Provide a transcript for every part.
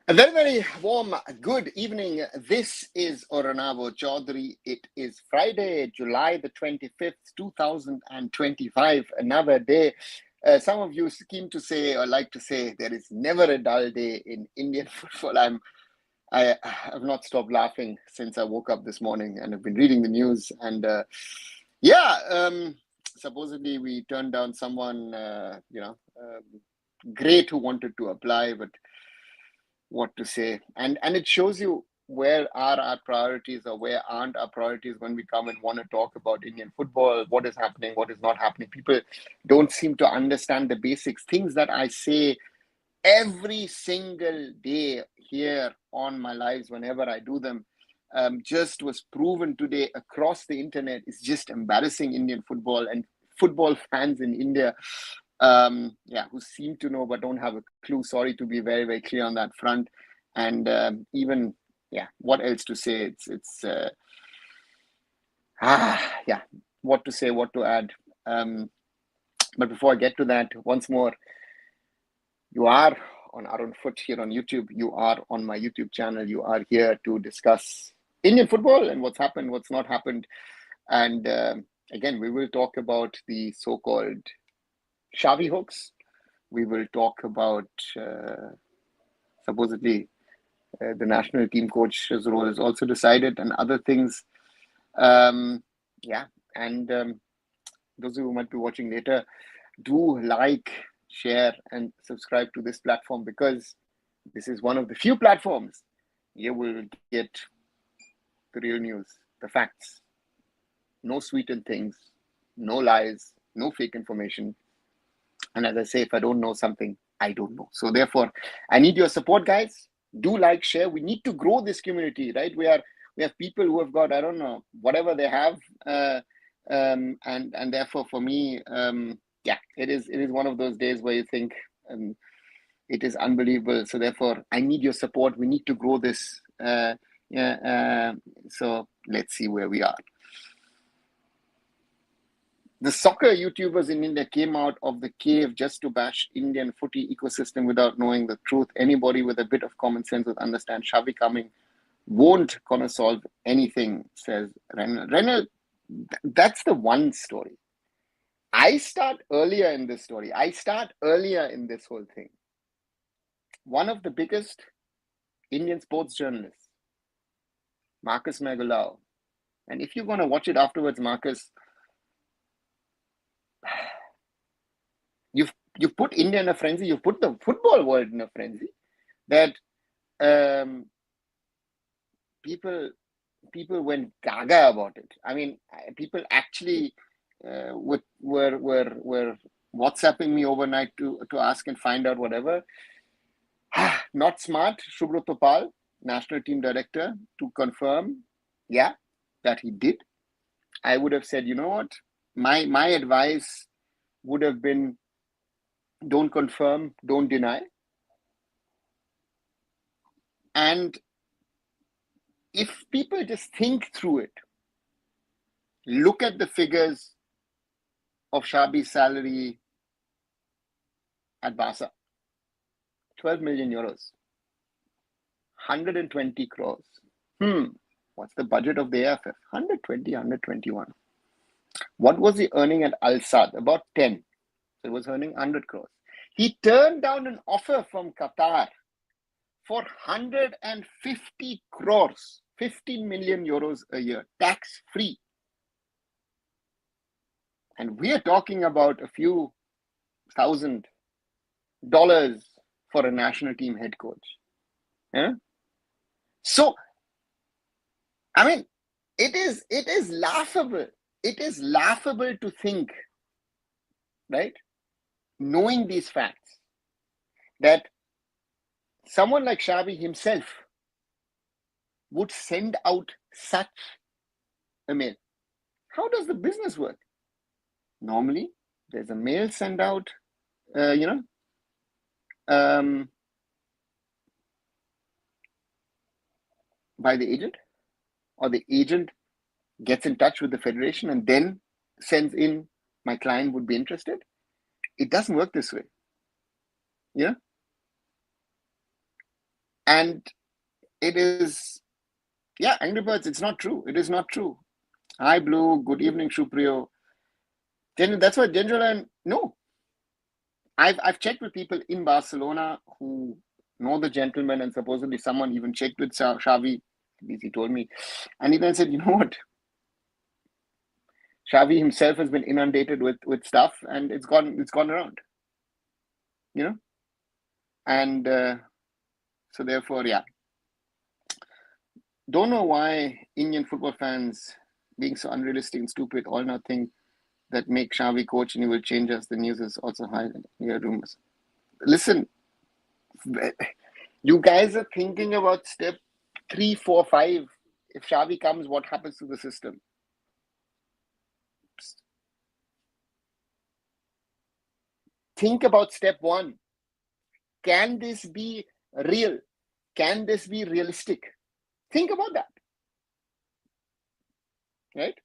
A very, very warm good evening. This is Oranavo Chaudhary. It is Friday, July the 25th, 2025, another day. Some of you seem to say or like to say there is never a dull day in Indian football. I have not stopped laughing since I woke up this morning and have been reading the news. And supposedly we turned down someone, great who wanted to apply, but what to say. And it shows you where are our priorities or where aren't our priorities when we come and want to talk about Indian football, what is happening, what is not happening. People don't seem to understand the basics, things that I say every single day here on my lives whenever I do them. Just was proven today across the internet. Is just embarrassing Indian football and football fans in India, who seem to know but don't have a clue. Sorry to be very, very clear on that front. And what else to say? What to say, what to add. But before I get to that, once more, you are on arunfoot here on YouTube. You are on my YouTube channel. You are here to discuss Indian football and what's happened, what's not happened. And again, we will talk about the so-called Xavi hoax. We will talk about supposedly the national team coach's role is also decided and other things. Those of you who might be watching later, do like, share, and subscribe to this platform, because this is one of the few platforms you will get the real news, the facts, no sweetened things, no lies, no fake information. And as I say, if I don't know something, I don't know. So therefore, I need your support, guys. Do like, share. We need to grow this community, right? We have people who have got, I don't know, whatever they have. And therefore, for me, it is one of those days where you think it is unbelievable. So therefore, I need your support. We need to grow this. So let's see where we are. The soccer YouTubers in India came out of the cave just to bash Indian footy ecosystem without knowing the truth. Anybody with a bit of common sense would understand Xavi coming won't gonna solve anything, says Renal. Renal, that's the one story. I start earlier in this story. I start earlier in this whole thing. One of the biggest Indian sports journalists, Marcus Megulao, and if you're going to watch it afterwards, Marcus, you've put India in a frenzy. You've put the football world in a frenzy. That people went gaga about it. I mean, people actually were WhatsApping me overnight to ask and find out whatever. Not smart, Subroto Pal, national team director, to confirm, that he did. I would have said, you know what? My advice would have been, don't confirm, don't deny. And if people just think through it, look at the figures of Xavi's salary at Barca, 12 million euros, 120 crores. What's the budget of the AIFF? 120, 121. What was he earning at Al Sadd? About 10. So he was earning 100 crores. He turned down an offer from Qatar for 150 crores, 15 million euros a year, tax-free. And we are talking about a few $1,000 for a national team head coach. Yeah? So, I mean, it is laughable. It is laughable to think, right, knowing these facts, that someone like Xavi himself would send out such a mail. How does the business work? Normally, there's a mail sent out, by the agent, or the agent gets in touch with the federation and then sends in, my client would be interested. It doesn't work this way. Yeah. And it is, yeah, Angry Birds, it's not true. It is not true. Hi, Blue. Good evening, Shupriyo. That's what General, no. I've checked with people in Barcelona who know the gentleman, and supposedly someone even checked with Xavi. He told me. And he then said, you know what? Xavi himself has been inundated with stuff, and it's gone around. You know? And so therefore, yeah. Don't know why Indian football fans, being so unrealistic and stupid, all nothing that make Xavi coach and he will change us. The news is also high. Yeah, rumors. Listen, you guys are thinking about step 3, 4, 5. If Xavi comes, what happens to the system? Think about step 1. Can this be real? Can this be realistic? Think about that. Right?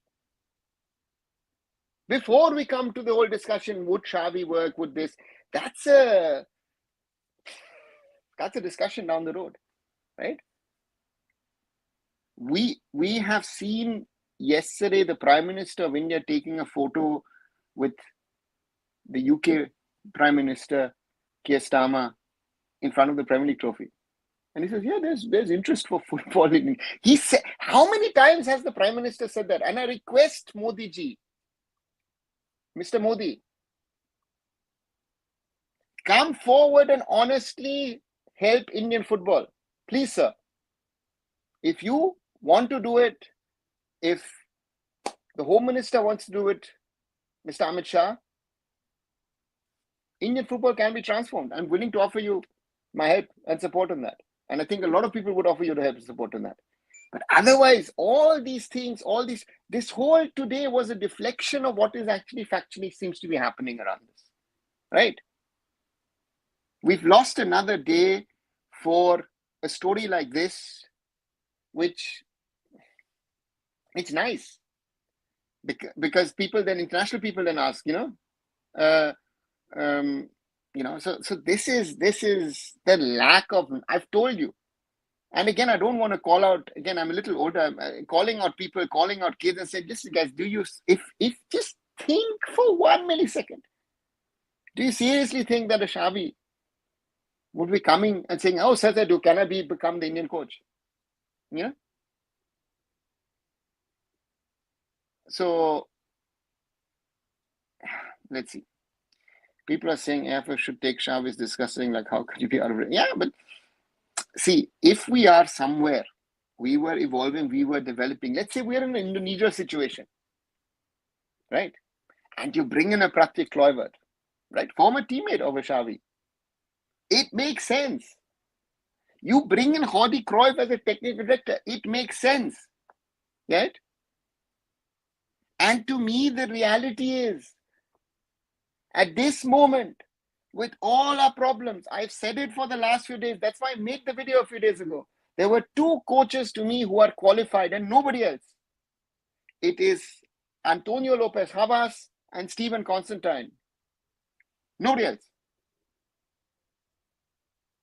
Before we come to the whole discussion, would Xavi work? Would this? That's a discussion down the road, right? We have seen yesterday the Prime Minister of India taking a photo with the UK Prime Minister Keir Starmer in front of the Premier League trophy. And he says, yeah, there's interest for football. He said, how many times has the Prime Minister said that? And I request Modi ji, Mr. Modi, come forward and honestly help Indian football. Please, sir. If you want to do it, if the Home Minister wants to do it, Mr. Amit Shah, Indian football can be transformed. I'm willing to offer you my help and support on that. And I think a lot of people would offer you the help and support on that. But otherwise, all these things, this whole today was a deflection of what is actually factually seems to be happening around this, right? We've lost another day for a story like this, which it's nice because people then, international people then ask, so this is the lack of, I've told you. And again, I don't want to call out, again, I'm a little older, I'm calling out people, calling out kids and saying, listen, guys, if just think for 1 millisecond, do you seriously think that a Xavi would be coming and saying, oh, Sazadu, can I become the Indian coach? Yeah. So, let's see. People are saying AIFF should take Xavi's discussing, like, how could you be out of it? Yeah, but see, if we are somewhere, we were evolving, we were developing. Let's say we're in an Indonesia situation, right? And you bring in a Pratik Kluivert, right? Former teammate of a Xavi. It makes sense. You bring in Jordi Cruyff as a technical director. It makes sense, right? And to me, the reality is, at this moment, with all our problems, I've said it for the last few days. That's why I made the video a few days ago. There were 2 coaches to me who are qualified and nobody else. It is Antonio Lopez Havas and Stephen Constantine. Nobody else.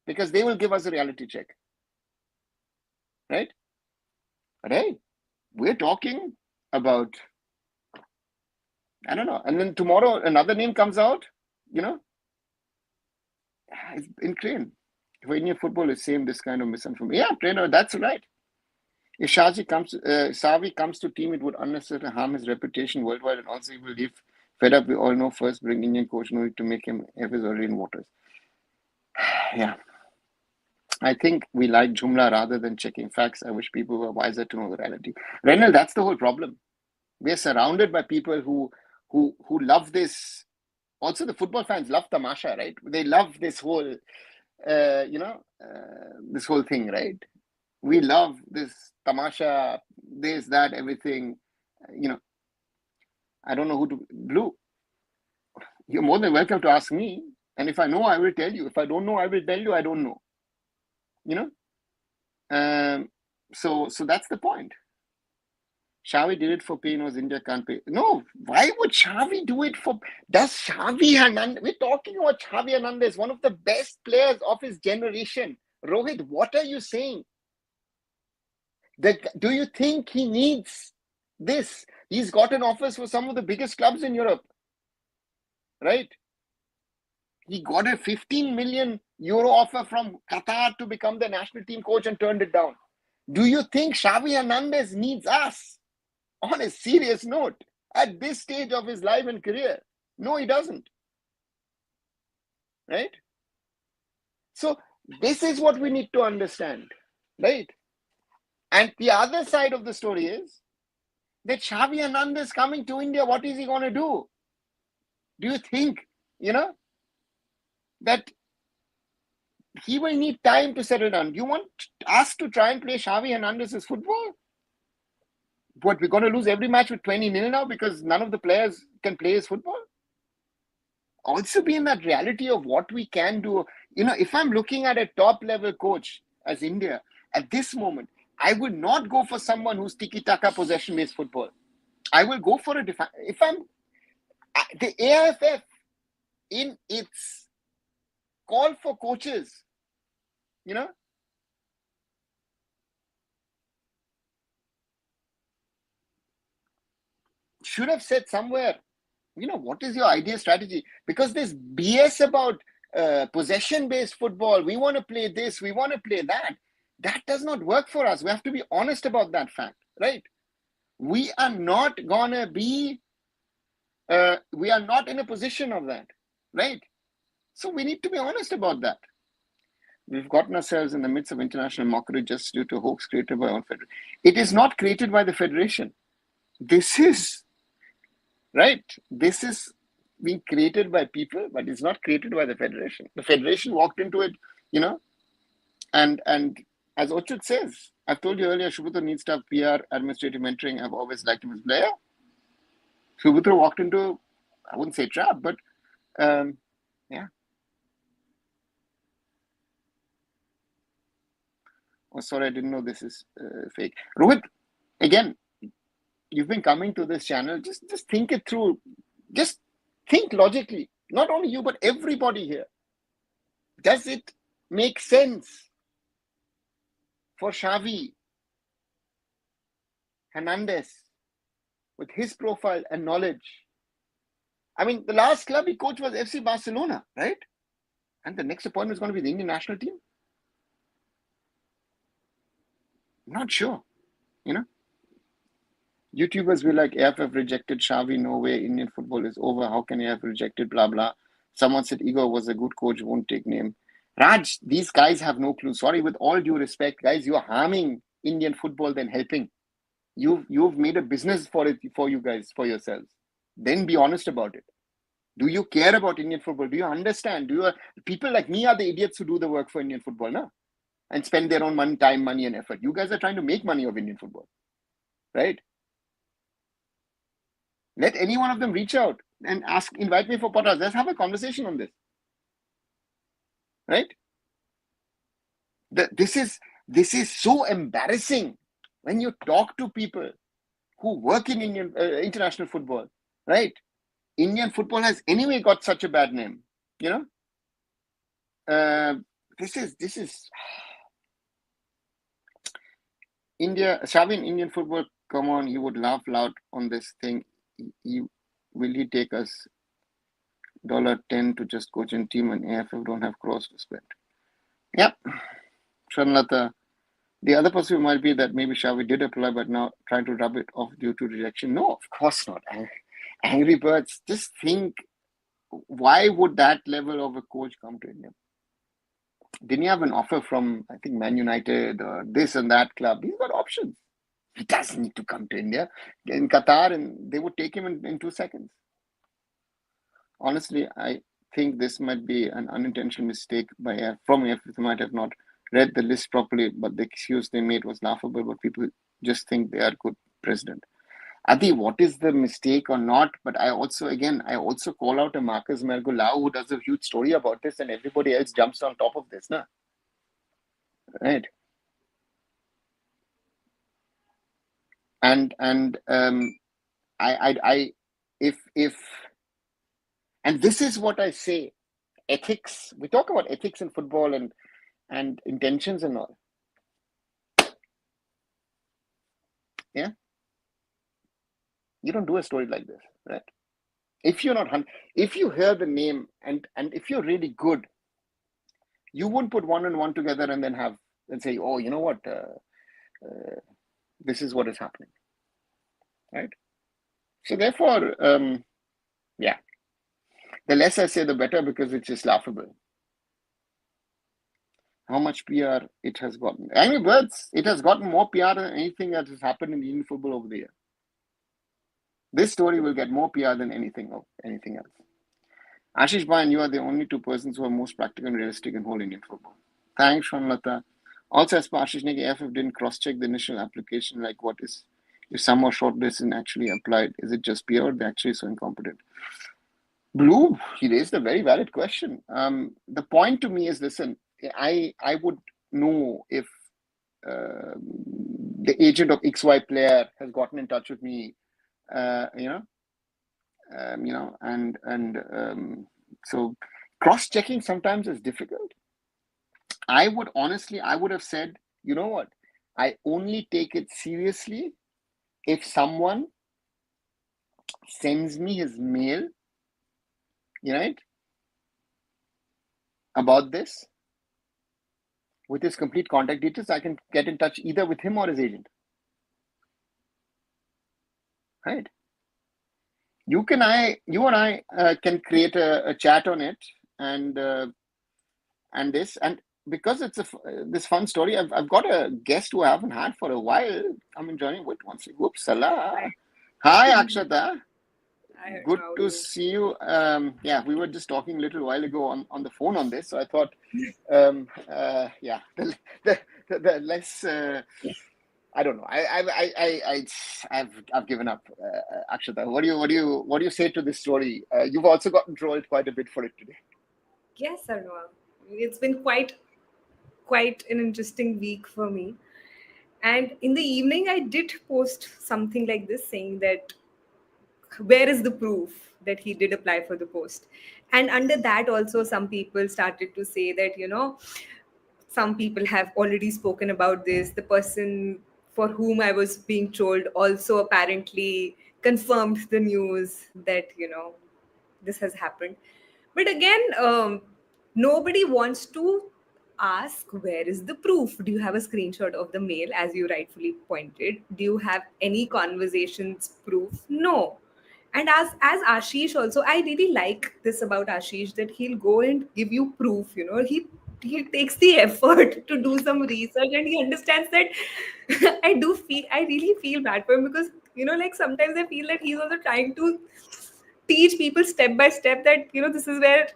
Because they will give us a reality check. Right? But hey, we're talking about, I don't know. And then tomorrow another name comes out, it's insane. For Indian football is same this kind of misinformation. Yeah, trainer, that's right. If Xavi comes to team, it would unnecessarily harm his reputation worldwide, and also he will leave fed up. We all know first bring Indian coach, no need to make him F is already in waters. Yeah. I think we like Jumla rather than checking facts. I wish people were wiser to know the reality. Renal, that's the whole problem. We are surrounded by people who love this. Also, the football fans love tamasha, right? They love this whole, this whole thing, right? We love this tamasha, this, that, everything. I don't know who to. Blue, you're more than welcome to ask me. And if I know, I will tell you. If I don't know, I will tell you I don't know. So that's the point. Xavi did it for pay, knows India can't pay. No, why would Xavi do it for? Does Xavi Hernandez? We're talking about Xavi Hernandez, one of the best players of his generation. Rohit, what are you saying? Do you think he needs this? He's gotten offers for some of the biggest clubs in Europe, right? He got a 15 million euro offer from Qatar to become the national team coach and turned it down. Do you think Xavi Hernandez needs us? On a serious note, at this stage of his life and career? No, he doesn't. Right? So this is what we need to understand, right? And the other side of the story is that Xavi Hernandez coming to India, what is he going to do? Do you think, that he will need time to settle down? Do you want us to try and play Xavi Hernandez's football? What, we're going to lose every match with 20-0 now because none of the players can play his football? Also be in that reality of what we can do. If I'm looking at a top level coach as India at this moment, I would not go for someone who's tiki-taka possession based football. I will go for the AIFF in its call for coaches, should have said somewhere, what is your ideal strategy? Because this BS about possession-based football, we want to play this, we want to play that, that does not work for us. We have to be honest about that fact, right? We are not gonna be, we are not in a position of that, right? So we need to be honest about that. We've gotten ourselves in the midst of international mockery just due to hoax created by our federation. It is not created by the federation. This is being created by people, but it's not created by the federation. The federation walked into it, and as Ochut says, I've told you earlier, Subutra needs to have PR, administrative mentoring. I've always liked him as a player. Subutra walked into, I wouldn't say trap, but yeah. Oh, sorry, I didn't know this is fake. Rohit, again, you've been coming to this channel. Just think it through. Just think logically. Not only you, but everybody here. Does it make sense for Xavi Hernandez with his profile and knowledge? I mean, the last club he coached was FC Barcelona, right? And the next appointment is going to be the Indian national team. Not sure, YouTubers will like, AIFF rejected Xavi, no way, Indian football is over. How can AIFF rejected, blah, blah. Someone said Igor was a good coach, won't take name. Raj, these guys have no clue. Sorry, with all due respect, guys, you're harming Indian football than helping. You've made a business for it, for you guys, for yourselves. Then be honest about it. Do you care about Indian football? Do you understand? People like me are the idiots who do the work for Indian football now and spend their own money, time, money, and effort. You guys are trying to make money of Indian football, right? Let any one of them reach out and invite me for podcast. Let's have a conversation on this, right? This is so embarrassing when you talk to people who work in international football, right? Indian football has anyway got such a bad name, This is India. Xavi in Indian football. Come on, he would laugh loud on this thing. Will he take us $10 to just coach and team, and AIFF don't have crores to spend? Yep. Sharnlata. The other possibility might be that maybe Xavi did apply, but now trying to rub it off due to rejection. No, of course not. Angry Birds. Just think, why would that level of a coach come to India? Didn't he have an offer from, I think, Man United or this and that club? He's got options. He doesn't need to come to India. In Qatar, and they would take him in 2 seconds. Honestly, I think this might be an unintentional mistake from AIFF. They might have not read the list properly, but the excuse they made was laughable. But people just think they are good president. Adi, what is the mistake or not? But I also call out a Marcus Mergulau who does a huge story about this, and everybody else jumps on top of this, na? Right? And and this is what I say, ethics. We talk about ethics in football, and intentions and all. Yeah, you don't do a story like this, right? If you're not, if you hear the name and if you're really good, you wouldn't put one and one together and then have and say, oh, you know what, this is what is happening, right? So therefore, yeah, the less I say, the better, because it's just laughable. How much PR it has gotten. Angry Birds, it has gotten more PR than anything that has happened in Indian football over the year. This story will get more PR than anything else. Ashish Bhai and you are the only two persons who are most practical and realistic in whole Indian football. Thanks, Shanlata. Also, as per Ashish Negi, AIFF didn't cross-check the initial application, like what is, if some are shortlisted and actually applied, is it just PR or they're actually so incompetent? Blue, he raised a very valid question. The point to me is, listen, I would know if the agent of XY player has gotten in touch with me, so cross-checking sometimes is difficult. I would have said, you know what, I only take it seriously if someone sends me his mail, right, about this with his complete contact details. I can get in touch either with him or his agent, right? You and I can create a chat on it, and because it's this fun story, I've got a guest who I haven't had for a while. I'm enjoying it once. Whoops, salah. Hi, Akshata. Good to see you. Yeah, we were just talking a little while ago on the phone on this, so I thought, yeah, the less. I don't know. I've given up, Akshata. What do you say to this story? You've also gotten trolled quite a bit for it today. Yes, Arnav. It's been quite an interesting week for me. And in the evening, I did post something like this, saying that where is the proof that he did apply for the post? And under that, also, some people started to say that, some people have already spoken about this. The person for whom I was being trolled also apparently confirmed the news that, this has happened. But again, nobody wants to ask, where is the proof? Do you have a screenshot of the mail, as you rightfully pointed? Do you have any conversations proof? No. And as Ashish also, I really like this about Ashish, that he'll go and give you proof. He takes the effort to do some research, and he understands that. I really feel bad for him, because like sometimes I feel that he's also trying to teach people step by step that this is where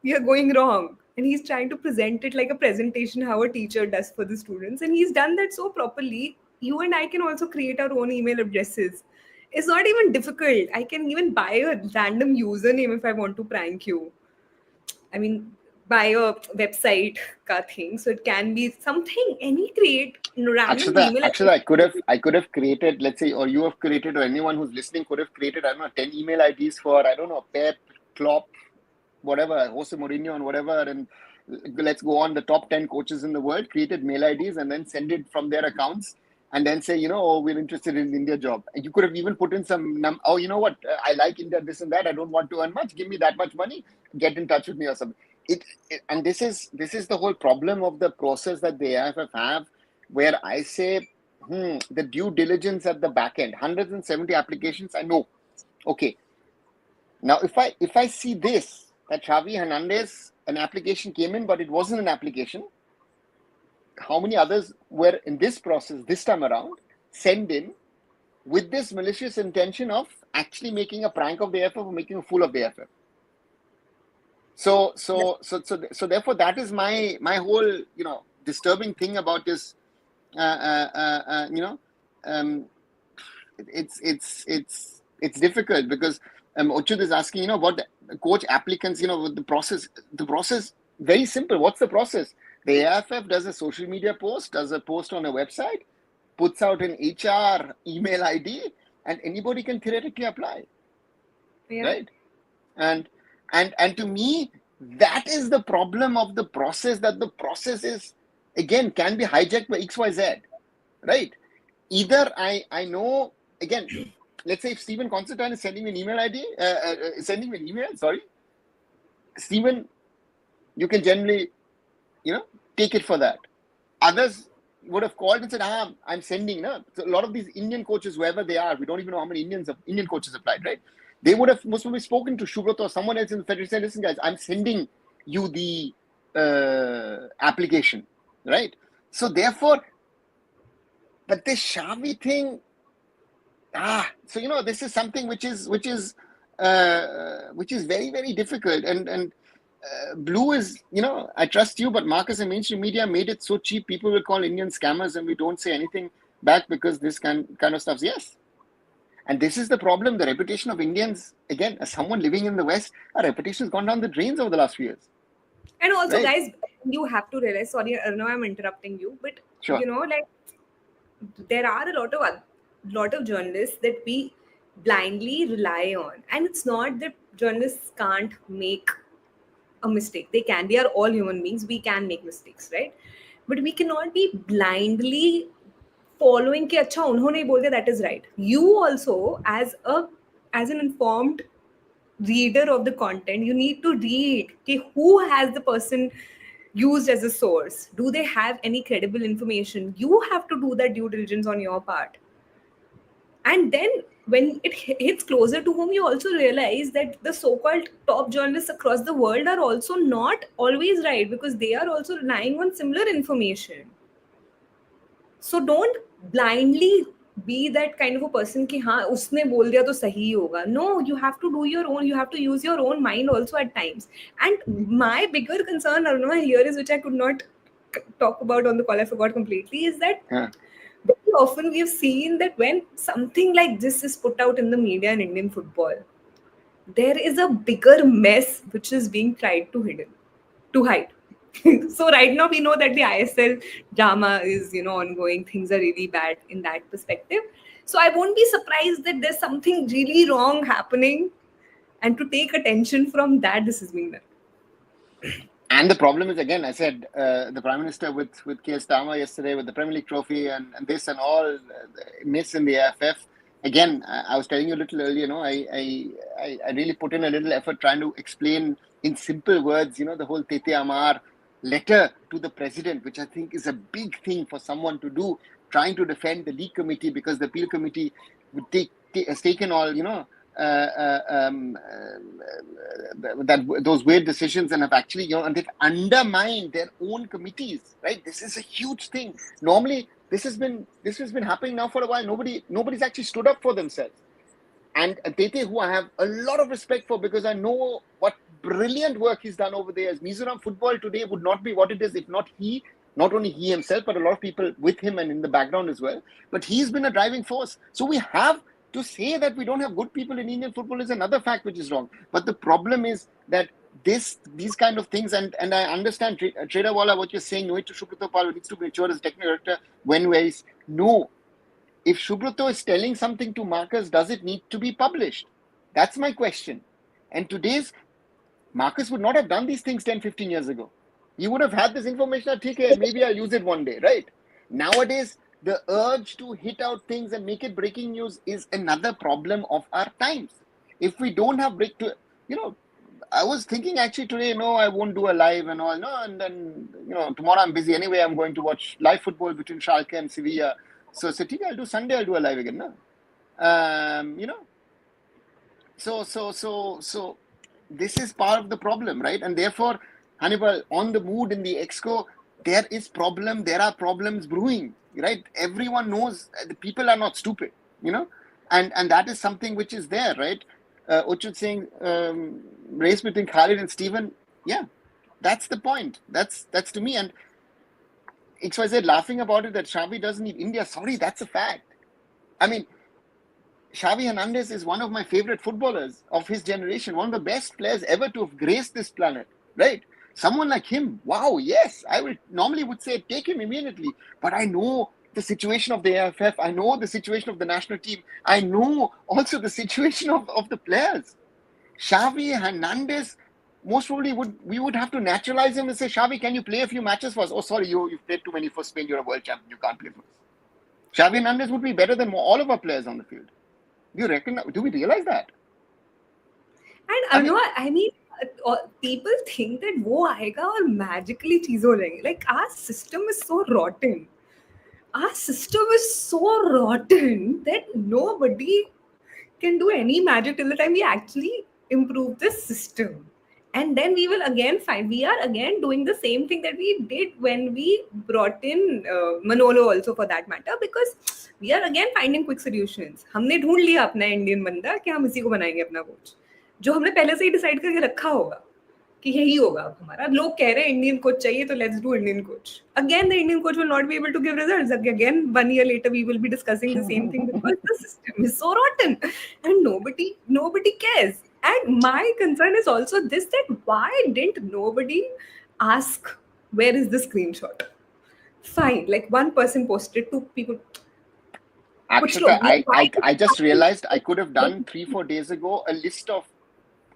you're going wrong, and he's trying to present it like a presentation, how a teacher does for the students, and he's done that so properly. You and I can also create our own email addresses. It's not even difficult. I can even buy a random username if I want to prank you. I mean, buy a website ka thing, so it can be something, any create random email Actually, I could have created, let's say, or you have created, or anyone who's listening could have created, I don't know, 10 email IDs for, I don't know, Pep, Klopp, whatever, Jose Mourinho and whatever, and let's go on the top 10 coaches in the world, created mail IDs and then send it from their accounts, and then say, oh, we're interested in India job. And you could have even put in some, oh, you know what, I like India, this and that, I don't want to earn much, give me that much money, get in touch with me or something. And this is the whole problem of the process that the AIFF have, where I say, the due diligence at the back end, 170 applications, I know. Okay. Now, if I see this, that Xavi Hernandez, an application came in, but it wasn't an application, how many others were in this process this time around, send in with this malicious intention of actually making a prank of the AIFF or making a fool of the AIFF? So therefore, that is my whole disturbing thing about this. It's difficult because Ochud is asking, about the coach applicants, with the process. The process, very simple. What's the process? The AIFF does a social media post, does a post on a website, puts out an HR email ID, and anybody can theoretically apply. Yeah. Right? And to me, That is the problem of the process, that the process is, again, can be hijacked by XYZ, right? Either I know, again, let's say if Stephen Constantine is sending me an email sending me an email, sorry, Stephen, you can generally, take it for that. Others would have called and said, I'm sending. No? So a lot of these Indian coaches, whoever they are, we don't even know how many Indian coaches applied, right? They would have most probably spoken to Subrata or someone else in the federation, said, listen, guys, I'm sending you the application, right? So therefore, but this Xavi thing, so this is something which is very, very difficult. And Blue is, I trust you, but Marcus and mainstream media made it so cheap. People will call Indian scammers, and we don't say anything back because this kind of stuff. Yes, and this is the problem. The reputation of Indians, again, as someone living in the West, our reputation has gone down the drains over the last few years. And also, right? guys, you have to realize. Sorry, Arnav, I'm interrupting you, but Sure. like there are a lot of journalists that we blindly rely on, and it's not that journalists can't make a mistake. They can. They are all human beings. We can make mistakes, right? But we cannot be blindly following कि अच्छा उन्होंने बोल दिया, that is right. You also, as an informed reader of the content, you need to read कि who has the person used as a source. Do they have any credible information? You have to do that due diligence on your part. And then when it hits closer to home, you also realize that the so-called top journalists across the world are also not always right, because they are also relying on similar information. So don't blindly be that kind of a person कि हाँ उसने बोल दिया तो सही होगा. No, you have to do your own. You have to use your own mind also at times. And my bigger concern, Aruna, here is, which I could not talk about on the call, I forgot completely, is that very often we have seen that when something like this is put out in the media in Indian football, there is a bigger mess which is being tried to hide. So right now we know that the ISL drama is ongoing. Things are really bad in that perspective. So I won't be surprised that there's something really wrong happening, and to take attention from that, this is being done. And the problem is, again, I said, the Prime Minister with Keir Starmer yesterday with the Premier League trophy and this and all, miss in the AIFF. Again, I was telling you a little earlier, I really put in a little effort trying to explain in simple words, the whole Tete Amar letter to the president, which I think is a big thing for someone to do, trying to defend the league committee, because the appeal committee has taken all, those weird decisions and have actually, and they've undermined their own committees, right? This is a huge thing. Normally, this has been happening now for a while. Nobody's actually stood up for themselves. And Tete, who I have a lot of respect for, because I know what brilliant work he's done over there. As Mizoram football today would not be what it is if not only he himself, but a lot of people with him and in the background as well. But he's been a driving force. So we have to say that we don't have good people in Indian football is another fact which is wrong. But the problem is that these kind of things, and I understand, Trader Walla, what you're saying, Noito Shubratopal needs to be mature as a technical director where no. If Subrato is telling something to Marcus, does it need to be published? That's my question. And today's Marcus would not have done these things 10, 15 years ago. He would have had this information, okay, maybe I'll use it one day, right? Nowadays, the urge to hit out things and make it breaking news is another problem of our times. If we don't have I was thinking actually today, no, I won't do a live and all. No, and then, tomorrow I'm busy anyway. I'm going to watch live football between Schalke and Sevilla. So I'll do Sunday, I'll do a live again. No? So this is part of the problem, right? And therefore, Hannibal, on the mood in the Exco, there are problems brewing, right? Everyone knows the people are not stupid, and that is something which is there, right? Uchut saying, race between Khalid and Stephen, yeah, that's the point. That's to me. And XYZ laughing about it that Xavi doesn't need India. Sorry, that's a fact. I mean, Xavi Hernandez is one of my favorite footballers of his generation, one of the best players ever to have graced this planet, right? Someone like him, wow, yes, I would normally say take him immediately. But I know the situation of the AIFF. I know the situation of the national team. I know also the situation of the players. Xavi Hernandez, most probably we would have to naturalize him and say, Xavi, can you play a few matches for us? Oh, sorry, you've played too many for Spain. You're a world champion. You can't play for us. Xavi Hernandez would be better than all of our players on the field. Do we realize that? And I mean, people think that वो आएगा और magically चीज़ हो जाएंगी. Like, our system is so rotten. Our system is so rotten that nobody can do any magic till the time we actually improve the system. And then we will again find we are again doing the same thing that we did when we brought in Manolo also, for that matter, because we are again finding quick solutions. हमने ढूंढ लिया अपना Indian बंदा कि हम इसी को बनाएंगे अपना कोच, जो हमने पहले से ही डिसाइड करके रखा होगा कि यही होगा अब हमारा. लोग कह रहे हैं इंडियन कोच चाहिए, तो let's do Indian coach. Again, the Indian coach will not be able to give results. Again, 1 year later, we will be discussing the same thing because the system is so rotten and nobody cares. And my concern is also this, that why didn't nobody ask, where is the screenshot? Fine, like one person posted, two people. Akshata, I just realized I could have done 3-4 days ago a list of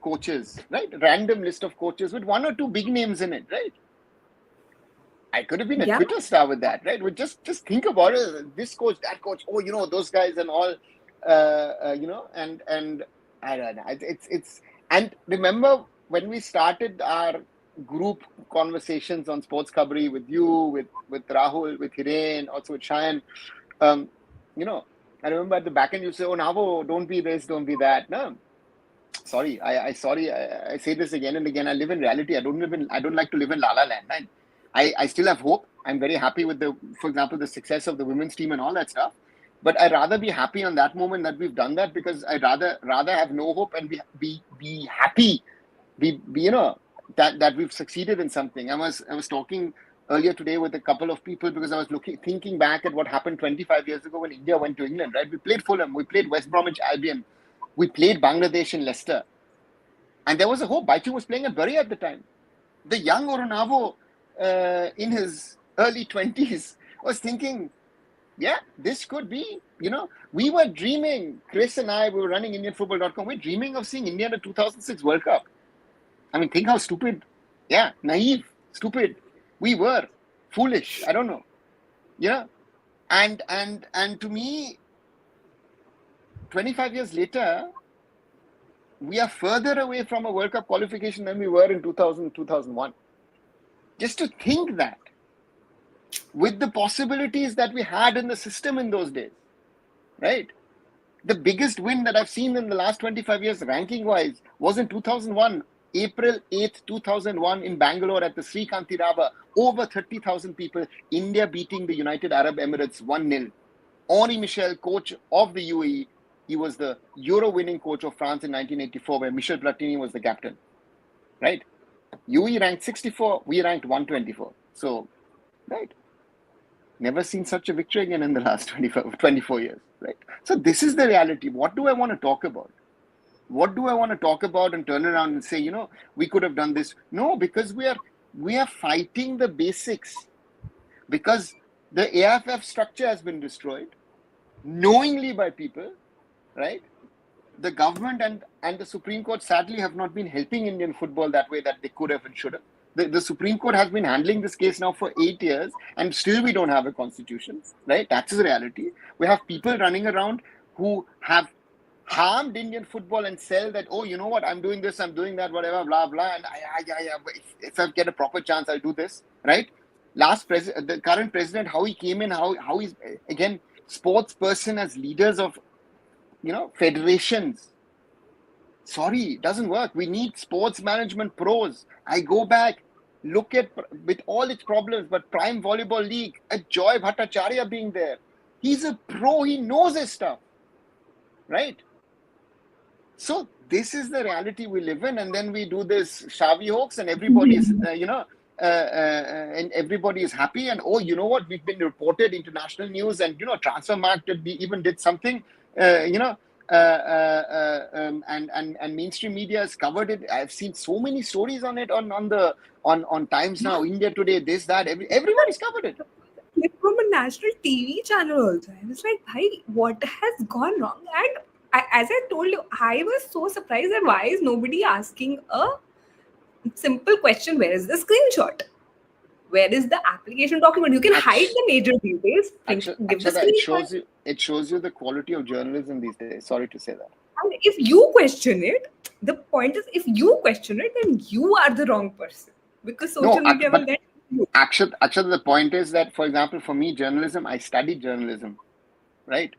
coaches, right? Random list of coaches with 1 or 2 big names in it, right? I could have been a Twitter star with that, right? With just think about it. This coach, that coach. Oh, those guys and all. And I don't know. It's and remember when we started our group conversations on Sports Kabri with you, with Rahul, with Hiren, also with Shayan. I remember at the back end you say, "Oh, Navo, don't be this, don't be that." No, sorry. I say this again and again. I live in reality. I don't like to live in La La Land. Right? I still have hope. I'm very happy with for example, the success of the women's team and all that stuff. But I'd rather be happy on that moment that we've done that, because I'd rather have no hope and be happy, that we've succeeded in something. I was talking earlier today with a couple of people because I was thinking back at what happened 25 years ago when India went to England. Right, we played Fulham, we played West Bromwich Albion, we played Bangladesh and Leicester, and there was a hope. Baichu was playing at Bury at the time. The young Orunavo, in his early 20s, was thinking, yeah, this could be, we were dreaming, Chris and I, we were running IndianFootball.com, we're dreaming of seeing India in the 2006 World Cup. I mean, think how stupid, naive, stupid we were, foolish, I don't know, and to me, 25 years later, we are further away from a World Cup qualification than we were in 2000, 2001. Just to think that, with the possibilities that we had in the system in those days, right? The biggest win that I've seen in the last 25 years, ranking-wise, was in 2001, April 8th, 2001, in Bangalore at the Sri Kantirava. Over 30,000 people, India beating the United Arab Emirates 1-0. Henri Michel, coach of the UAE, he was the Euro-winning coach of France in 1984, where Michel Platini was the captain, right? UAE ranked 64, we ranked 124. So, right? Never seen such a victory again in the last 24 years, right? So this is the reality. What do I want to talk about? What do I want to talk about and turn around and say, we could have done this? No, because we are fighting the basics. Because the AIFF structure has been destroyed knowingly by people, right? The government and the Supreme Court sadly have not been helping Indian football that way that they could have and should have. The Supreme Court has been handling this case now for 8 years, and still we don't have a constitution, right? That's the reality. We have people running around who have harmed Indian football and sell that, oh, you know what, I'm doing this, I'm doing that, whatever, blah, blah, and if I get a proper chance, I'll do this, right? The current president, how he came in, how he's, again, sports person as leaders of, federations. Sorry, it doesn't work. We need sports management pros. I go back, look at, with all its problems, but Prime Volleyball League, a Joy Bhattacharya being there. He's a pro, he knows his stuff, right? So this is the reality we live in, and then we do this Xavi hoax, and everybody's, and everybody is happy, and oh, you know what? We've been reported international news, and Transfermarkt even did something, and mainstream media has covered it. I've seen so many stories on it on Times Now, India Today, this, that, everybody's covered it. Like from a national TV channel also. I was like, bhai, what has gone wrong? And as I told you, I was so surprised that why is nobody asking a Simple question: where is the screenshot? Where is the application document? You can hide the major details. Give the Akshata, screenshot. it shows you the quality of journalism these days. Sorry to say that. And if you question it, the point is, if you question it, then you are the wrong person, because No, social media will but then you. Akshata, the point is that, for example, for me, journalism, I studied journalism, right?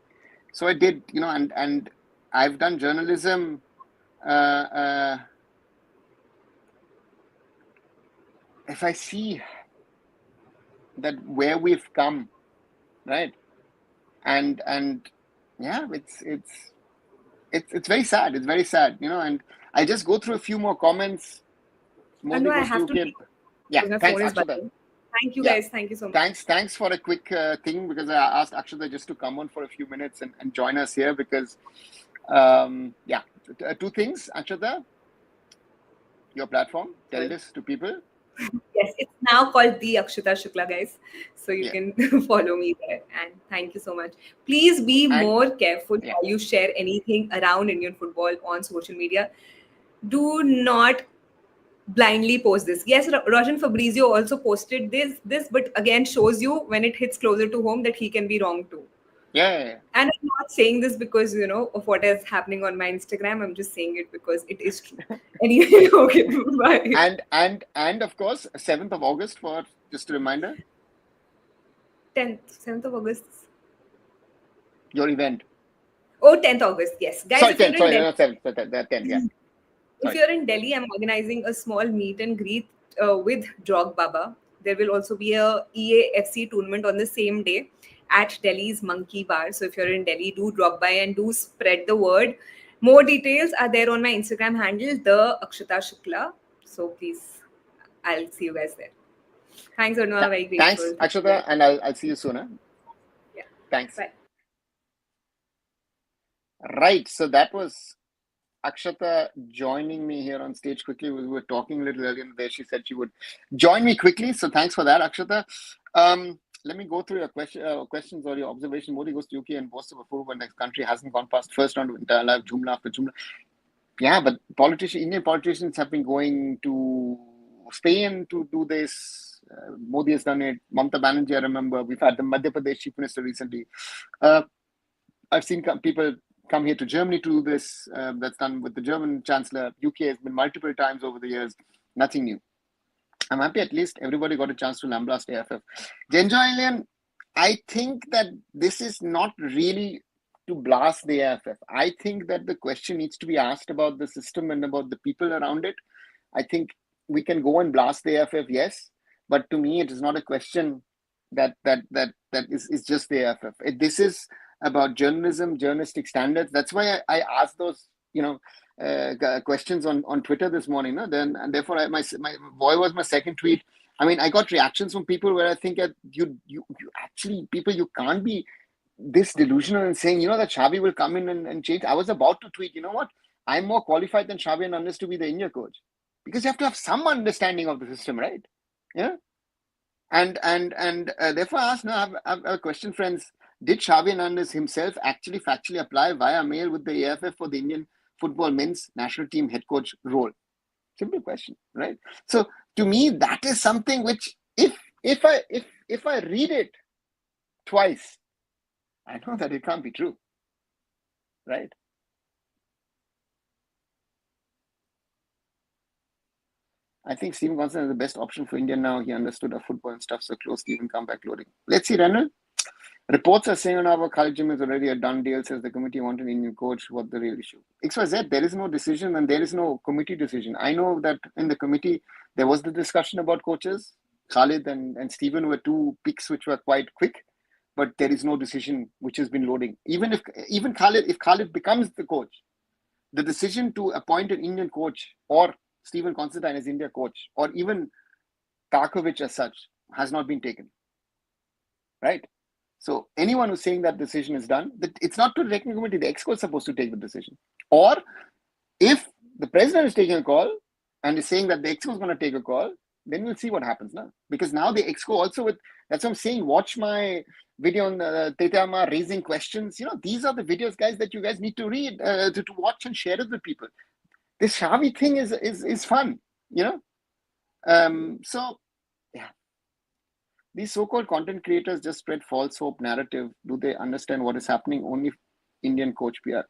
So I did, and I've done journalism. Uh, if I see that where we've come, right, and yeah, it's very sad. It's very sad, and I just go through a few more comments. I know Modi I goes to have to UK. leave Yeah, because my thanks, phone is Akshata. buzzing. Thank you Yeah, guys. Thank you so much. thanks for a quick thing, because I asked Akshata just to come on for a few minutes and join us here, because yeah, two things, Akshata, your platform, tell Well, this to people. yes, it's now called the Akshita Shukla, guys. So you Yeah, can follow me there. And thank you so much. Please be and more careful yeah, while you share anything around Indian football on social media. Do not blindly post this. Yes, Rajan Fabrizio also posted this, but again shows you when it hits closer to home that he can be wrong too. yeah. And I'm not saying this because of what is happening on my Instagram. I'm just saying it because it is true. Anyway, okay, bye. And of course, 7th of August, for just a reminder, 7th of August. your event. Oh, 10th August. Yes, guys. Sorry, If you're 10th. in Sorry, Delhi, no, 7th. 10th. Yeah, if sorry. you're in Delhi, I'm organizing a small meet and greet with Jog Baba. There will also be a EAFC tournament on the same day at Delhi's Monkey Bar. So if you're in Delhi, do drop by and do spread the word. More details are there on my Instagram handle, the Akshita Shukla. So please, I'll see you guys there. Thanks, Aruna. Very Thanks, grateful. Thank you Akshata, very and I'll see you sooner. Yeah. Thanks. Bye. Right. So that was Akshata joining me here on stage quickly. We were talking a little earlier there. She said she would join me quickly. So thanks for that, Akshata. Let me go through your questions or your observation. Modi goes to UK and boasts of a football next country hasn't gone past first round of entire life, Jumla after Jumla. Yeah, but Indian politicians have been going to Spain to do this. Modi has done it. Mamata Banerjee, I remember. We've had the Madhya Pradesh chief minister recently. Uh, I've seen people come here to Germany to do this. That's done with the German chancellor. UK has been multiple times over the years. Nothing new. I'm happy at least everybody got a chance to lamblast AIFF. Genjo Alien, I think that this is not really to blast the AIFF. I think that the question needs to be asked about the system and about the people around it. I think we can go and blast the AIFF, yes, but to me, it is not a question that is just the AIFF. This is about journalism, journalistic standards. That's why I asked those, questions on Twitter this morning. No? Then and therefore, my boy was my second tweet. I mean, I got reactions from people where I think that you actually people you can't be this delusional and saying that Xavi will come in and change. I was about to tweet. You know what? I'm more qualified than Xavi Hernandez to be the India coach, because you have to have some understanding of the system, right? Yeah. And therefore, I asked. Now, I have a question, friends. Did Xavi Hernandez himself actually factually apply via mail with the AFF for the Indian football men's national team head coach role? Simple question, right? So to me, that is something which, if I read it twice, I know that it can't be true, right? I think Steven Gonsalves is the best option for India now. He understood our football and stuff so close to even comeback loading. Let's see, Renal. Reports are saying on our Khalid Jim is already a done deal, says the committee wanted an Indian coach. What the real issue? XYZ, there is no decision and there is no committee decision. I know that in the committee, there was the discussion about coaches. Khalid and Stephen were two picks which were quite quick, but there is no decision which has been loading. If Khalid becomes the coach, the decision to appoint an Indian coach or Stephen Constantine as India coach or even Tarkovic as such has not been taken, right? So anyone who's saying that decision is done, it's not to the technical committee. The exco is supposed to take the decision. Or if the president is taking a call and is saying that the exco is going to take a call, then we'll see what happens now. Because now the exco also that's what I'm saying. Watch my video on Tetama raising questions. These are the videos, guys, that you guys need to read, to watch and share it with people. This Xavi thing is fun. So yeah, these so-called content creators just spread false hope narrative. Do they understand what is happening? Only Indian coach PR.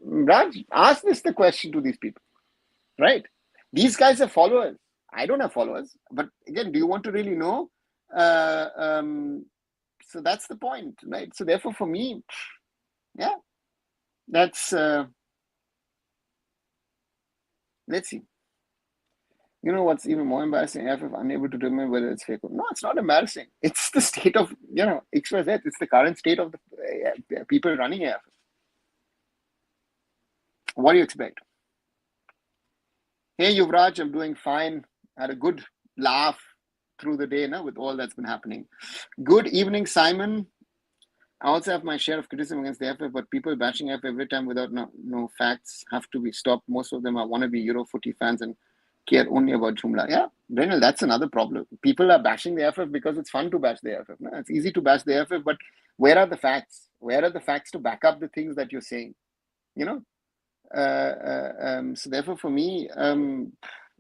Raj, ask this the question to these people, right? These guys have followers. I don't have followers, but again, do you want to really know? So that's the point, right? So therefore, for me, yeah, that's let's see. You know what's even more embarrassing? AIFF unable to determine whether it's fake or no. It's not embarrassing. It's the state of XYZ. It's the current state of the people running AIFF. What do you expect? Hey, Yuvraj, I'm doing fine. Had a good laugh through the day with all that's been happening. Good evening, Simon. I also have my share of criticism against the AIFF, but people bashing AIFF every time without no facts have to be stopped. Most of them are wannabe Euro footy fans and care only about Jumla. Yeah, Brenel, that's another problem. People are bashing the AIFF because it's fun to bash the AIFF. No, it's easy to bash the AIFF, but where are the facts? Where are the facts to back up the things that you're saying? So therefore, for me,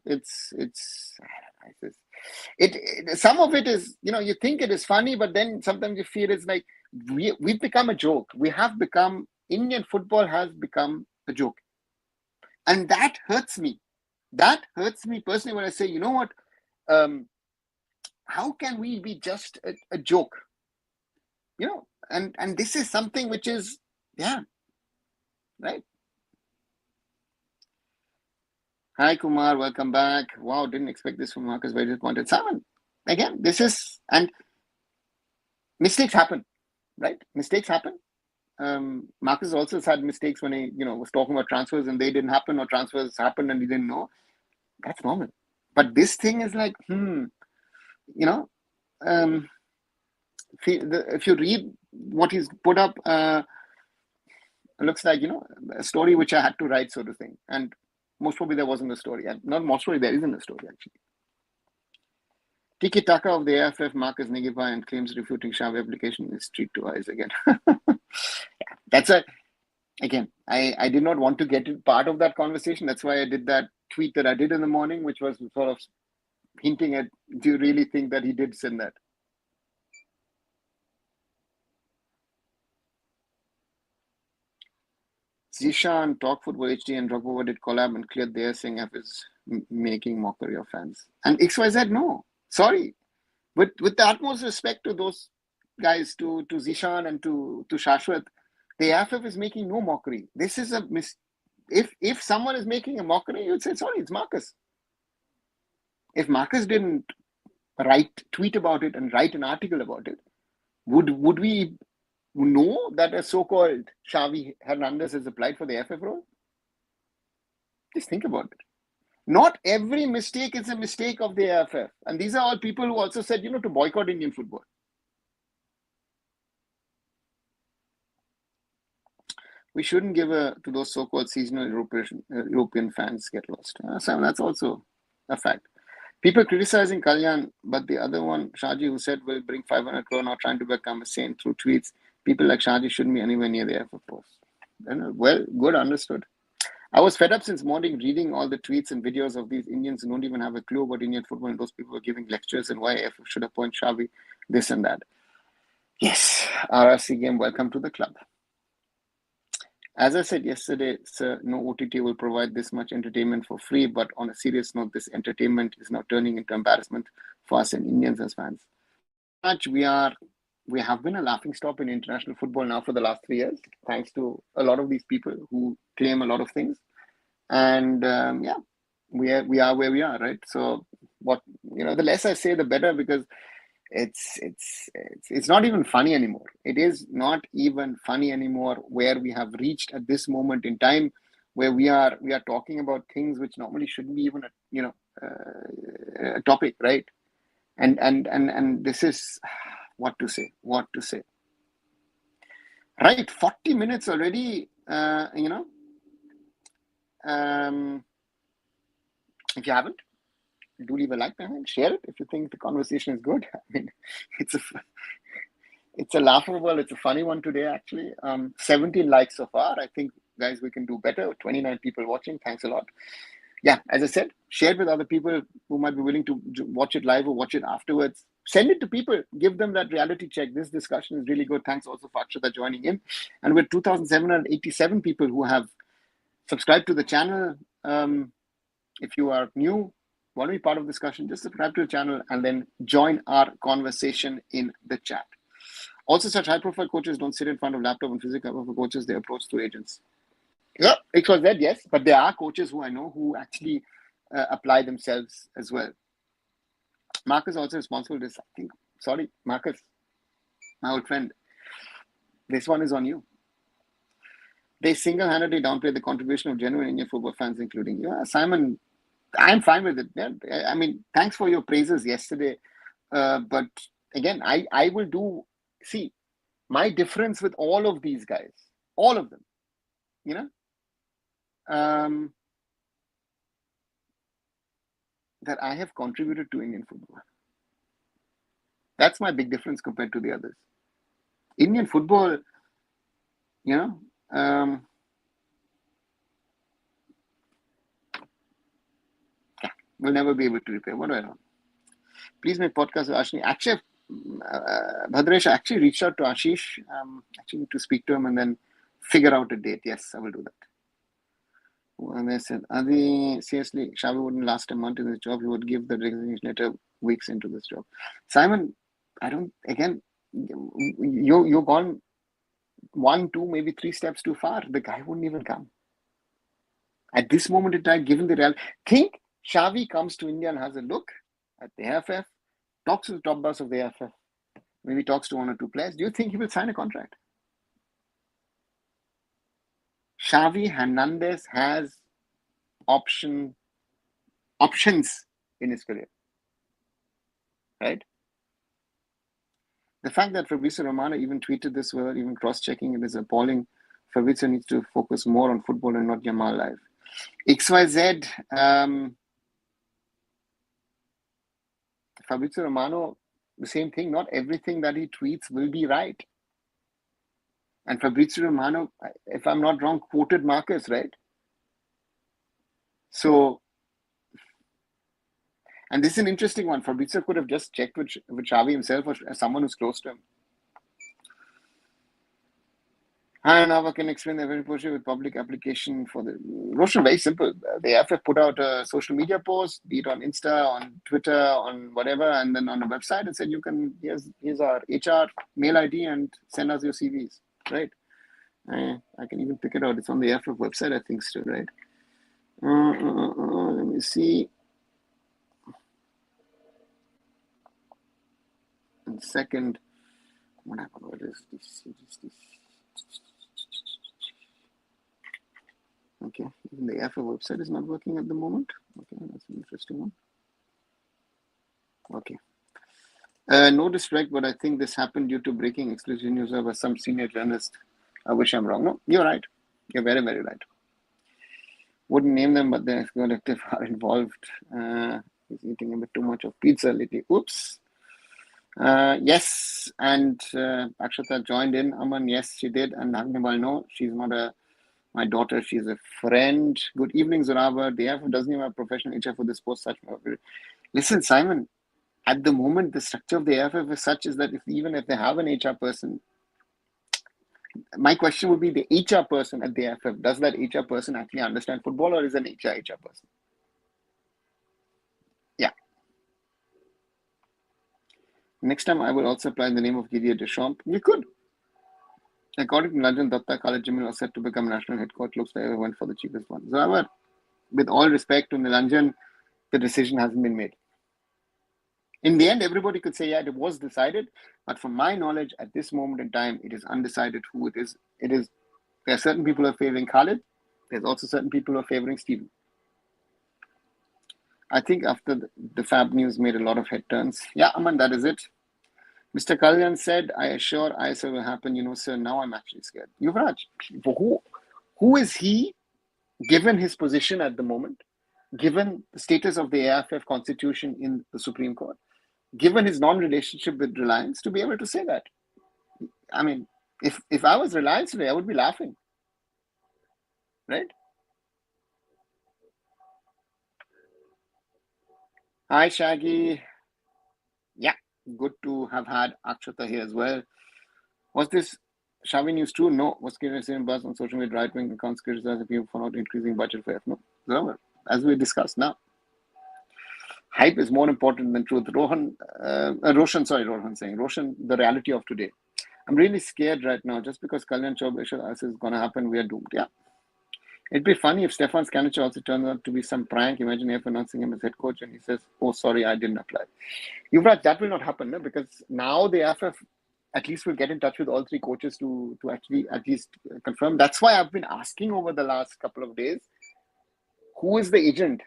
it's some of it is you think it is funny, but then sometimes you feel it's like we've become a joke. Indian football has become a joke, and that hurts me. That hurts me personally when I say, you know what, how can we be just a joke? And this is something which is right. Hi Kumar, welcome back. Wow, didn't expect this from Marcus. Very disappointed. Simon, again, and mistakes happen, right? Mistakes happen. Marcus also has had mistakes when he, was talking about transfers and they didn't happen, or transfers happened and he didn't know. That's normal. But this thing is like, if you read what he's put up, it looks like, a story which I had to write, sort of thing. And most probably there wasn't a story. And not most probably there isn't a story, actually. Tiki Taka of the AIFF, Marcus Nigiba, and claims refuting Xavi application is street to eyes again. That's again, I did not want to get part of that conversation. That's why I did that tweet that I did in the morning, which was sort of hinting at, do you really think that he did send that? Zishan, Talk Football HD, and Drogba did collab and cleared their saying F is making mockery of fans. And XYZ, no. Sorry. With the utmost respect to those guys, to Zishan and to Shashwat, the AIFF is making no mockery. This is a if someone is making a mockery, you'd say, sorry, it's Marcus. If Marcus didn't tweet about it and write an article about it, would we know that a so-called Xavi Hernandez has applied for the AIFF role? Just think about it. Not every mistake is a mistake of the AIFF. And these are all people who also said, to boycott Indian football. We shouldn't give to those so-called seasonal European fans get lost. So that's also a fact. People criticizing Kalyan, but the other one, Shaji, who said will bring 500 crore, now trying to become a saint through tweets. People like Shaji shouldn't be anywhere near the AIFF post. Well, good, understood. I was fed up since morning reading all the tweets and videos of these Indians who don't even have a clue about Indian football, and those people were giving lectures and why AIFF should appoint Xavi, this and that. Yes, RRC game, welcome to the club. As I said yesterday, sir, no OTT will provide this much entertainment for free, but on a serious note, this entertainment is now turning into embarrassment for us and Indians as fans. We have been a laughingstock in international football now for the last 3 years, thanks to a lot of these people who claim a lot of things. And we are where we are, right? So the less I say, the better, because it's not even funny anymore. It is not even funny anymore where we have reached at this moment in time, where we are talking about things which normally shouldn't be even a topic, right? And this is what to say. Right, 40 minutes already. If you haven't, do leave a like behind, share it if you think the conversation is good. I mean, it's a laughable, it's a funny one today, actually. 17 likes so far. I think, guys, we can do better. 29 people watching. Thanks a lot. yeah, as I said, share it with other people who might be willing to watch it live or watch it afterwards. Send it to people. Give them that reality check. This discussion is really good. Thanks also for Akshata joining in. And with 2,787 people who have subscribed to the channel, if you are new, want to be part of the discussion, just subscribe to the channel and then join our conversation in the chat. Also, such high-profile coaches don't sit in front of laptop and physical coaches. They approach through agents. Yeah, it was that, yes. But there are coaches who I know who actually apply themselves as well. Marcus also responsible for this. I think, sorry, Marcus, my old friend, this one is on you. They single-handedly downplay the contribution of genuine Indian football fans, including you. Simon, I'm fine with it. Yeah. I mean, thanks for your praises yesterday. But again, I will do, see, my difference with all of these guys, all of them, you know, that I have contributed to Indian football. That's my big difference compared to the others. Indian football, you know, will never be able to repair. What do I know? Please make podcast with Ashish. Actually, Bhadresh actually reached out to Ashish. Actually need to speak to him and then figure out a date. Yes, I will do that. And they said, Adi, seriously, Xavi wouldn't last a month in this job. He would give the resignation letter weeks into this job. Simon, I don't, again, you're gone 1, 2, maybe 3 steps too far. The guy wouldn't even come. At this moment in time, given the real, think Xavi comes to India and has a look at the AIFF, talks to the top boss of the AIFF, maybe talks to 1 or 2 players. Do you think he will sign a contract? Xavi Hernandez has options in his career, right? The fact that Fabrizio Romano even tweeted this without even cross-checking it is appalling. Fabrizio needs to focus more on football and not Yamal life. XYZ, Fabrizio Romano, the same thing. Not everything that he tweets will be right. And Fabrizio Romano, if I'm not wrong, quoted Marcus, right? So, and this is an interesting one. Fabrizio could have just checked with Xavi himself or someone who's close to him. Hi, Nava can explain the very portion with public application for the Roshan. Very simple. The AIFF put out a social media post, be it on Insta, on Twitter, on whatever, and then on the website and said you can here's our HR mail ID and send us your CVs. Right? I can even pick it out. It's on the AIFF website, I think, still, right? Let me see. And second, what happened? What is this? Okay, even the AIFF website is not working at the moment. Okay, that's an interesting one. Okay. No disrespect, but I think this happened due to breaking exclusive news by some senior journalist. I wish I'm wrong. No, you're right. You're very, very right. Wouldn't name them, but the collective are involved. He's eating a bit too much of pizza lately. Oops. Yes, and Akshata joined in. Aman, yes, she did. And Nagnibal, no, she's not my daughter. She's a friend. Good evening, Zoraba. The AIFF doesn't even have professional HR for this post. Listen, Simon, at the moment, the structure of the AIFF is such is that even if they have an HR person, my question would be the HR person at the AIFF, does that HR person actually understand football or is an HR person? Yeah. Next time, I will also apply the name of Didier Deschamps. You could. According to Nilanjan Datta, Khalid Jamil was set to become national head coach. Looks like I went for the cheapest one. So, with all respect to Nilanjan, the decision hasn't been made. In the end, everybody could say, yeah, it was decided. But from my knowledge, at this moment in time, it is undecided who it is. There are certain people who are favoring Khalid. There's also certain people who are favoring Stephen. I think after the Fab news made a lot of head turns. Yeah, Aman, that is it. Mr. Kalyan said, I assure ISL will happen. You know, sir, now I'm actually scared. Yuvraj, who is he, given his position at the moment, given the status of the AIFF constitution in the Supreme Court, given his non-relationship with Reliance, to be able to say that? I mean, if I was Reliance today, I would be laughing, right? Hi, Shaggy. Yeah, good to have had Akshata here as well. Was this Xavi news true? No. Was creating buzz on social media right-wing accounts criticizing people for not increasing budget for F? No. As we discussed now, hype is more important than truth. Roshan, the reality of today. I'm really scared right now just because Kalyan Chowbe is going to happen. We are doomed. Yeah. It'd be funny if Stefan Scanic also turns out to be some prank. Imagine AIFF announcing him as head coach and he says, "Oh, sorry, I didn't apply." Yuvraj, that will not happen, no? Because now the AIFF at least will get in touch with all three coaches to actually at least confirm. That's why I've been asking over the last couple of days, who is the agent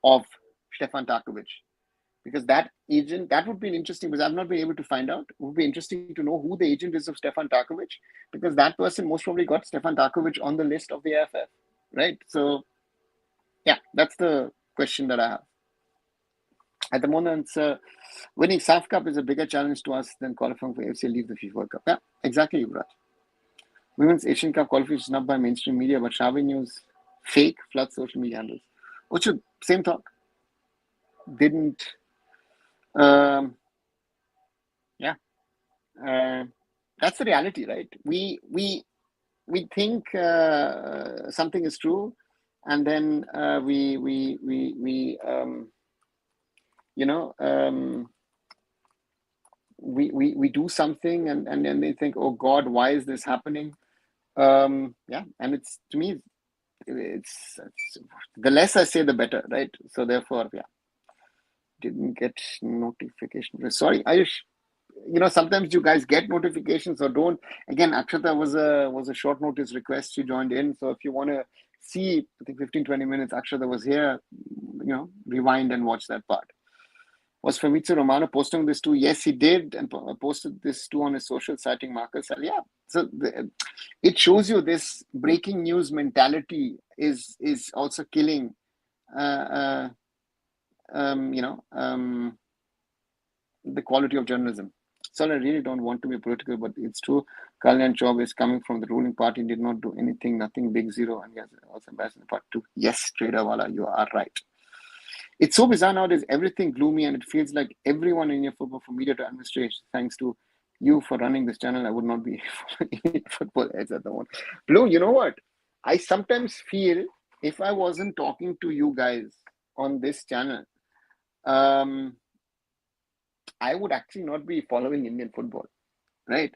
of Stefan Tarkovic? Because that agent, that would be interesting because I've not been able to find out. It would be interesting to know who the agent is of Stefan Tarkovic, because that person most probably got Stefan Tarkovic on the list of the AIFF, right? So, yeah, that's the question that I have. At the moment, winning SAF Cup is a bigger challenge to us than qualifying for AFC leave the FIFA World Cup. Yeah, exactly, Yuvraj. Women's Asian Cup qualification snubbed by mainstream media, but Xavi News fake flood social media handles. Uchu, same thought. Didn't. Yeah, that's the reality, right? We think something is true, and then you know we do something, and then they think, oh God, why is this happening? Yeah, and it's, to me, it's the less I say, the better, right? So therefore, yeah, didn't get notification. Sorry, Ayush. Sometimes you guys get notifications or don't. Again, Akshata was a short notice request. She joined in. So if you want to see, I think 15-20 minutes, Akshata was here, rewind and watch that part. Was Fabrizio Romano posting this too? Yes, he did, and posted this too on his social, citing Marcus. Yeah. So it shows you this breaking news mentality is also killing, the quality of journalism. So I really don't want to be political, but it's true. Kalyan Chaub is coming from the ruling party, did not do anything, nothing big, zero, and yes, also ambassador part two. Yes, Trader Wala, you are right. It's so bizarre nowadays, everything gloomy, and it feels like everyone in your football, from media to administration, thanks to you for running this channel, I would not be following football ads at the moment. Blue, you know what? I sometimes feel if I wasn't talking to you guys on this channel, I would actually not be following Indian football, right?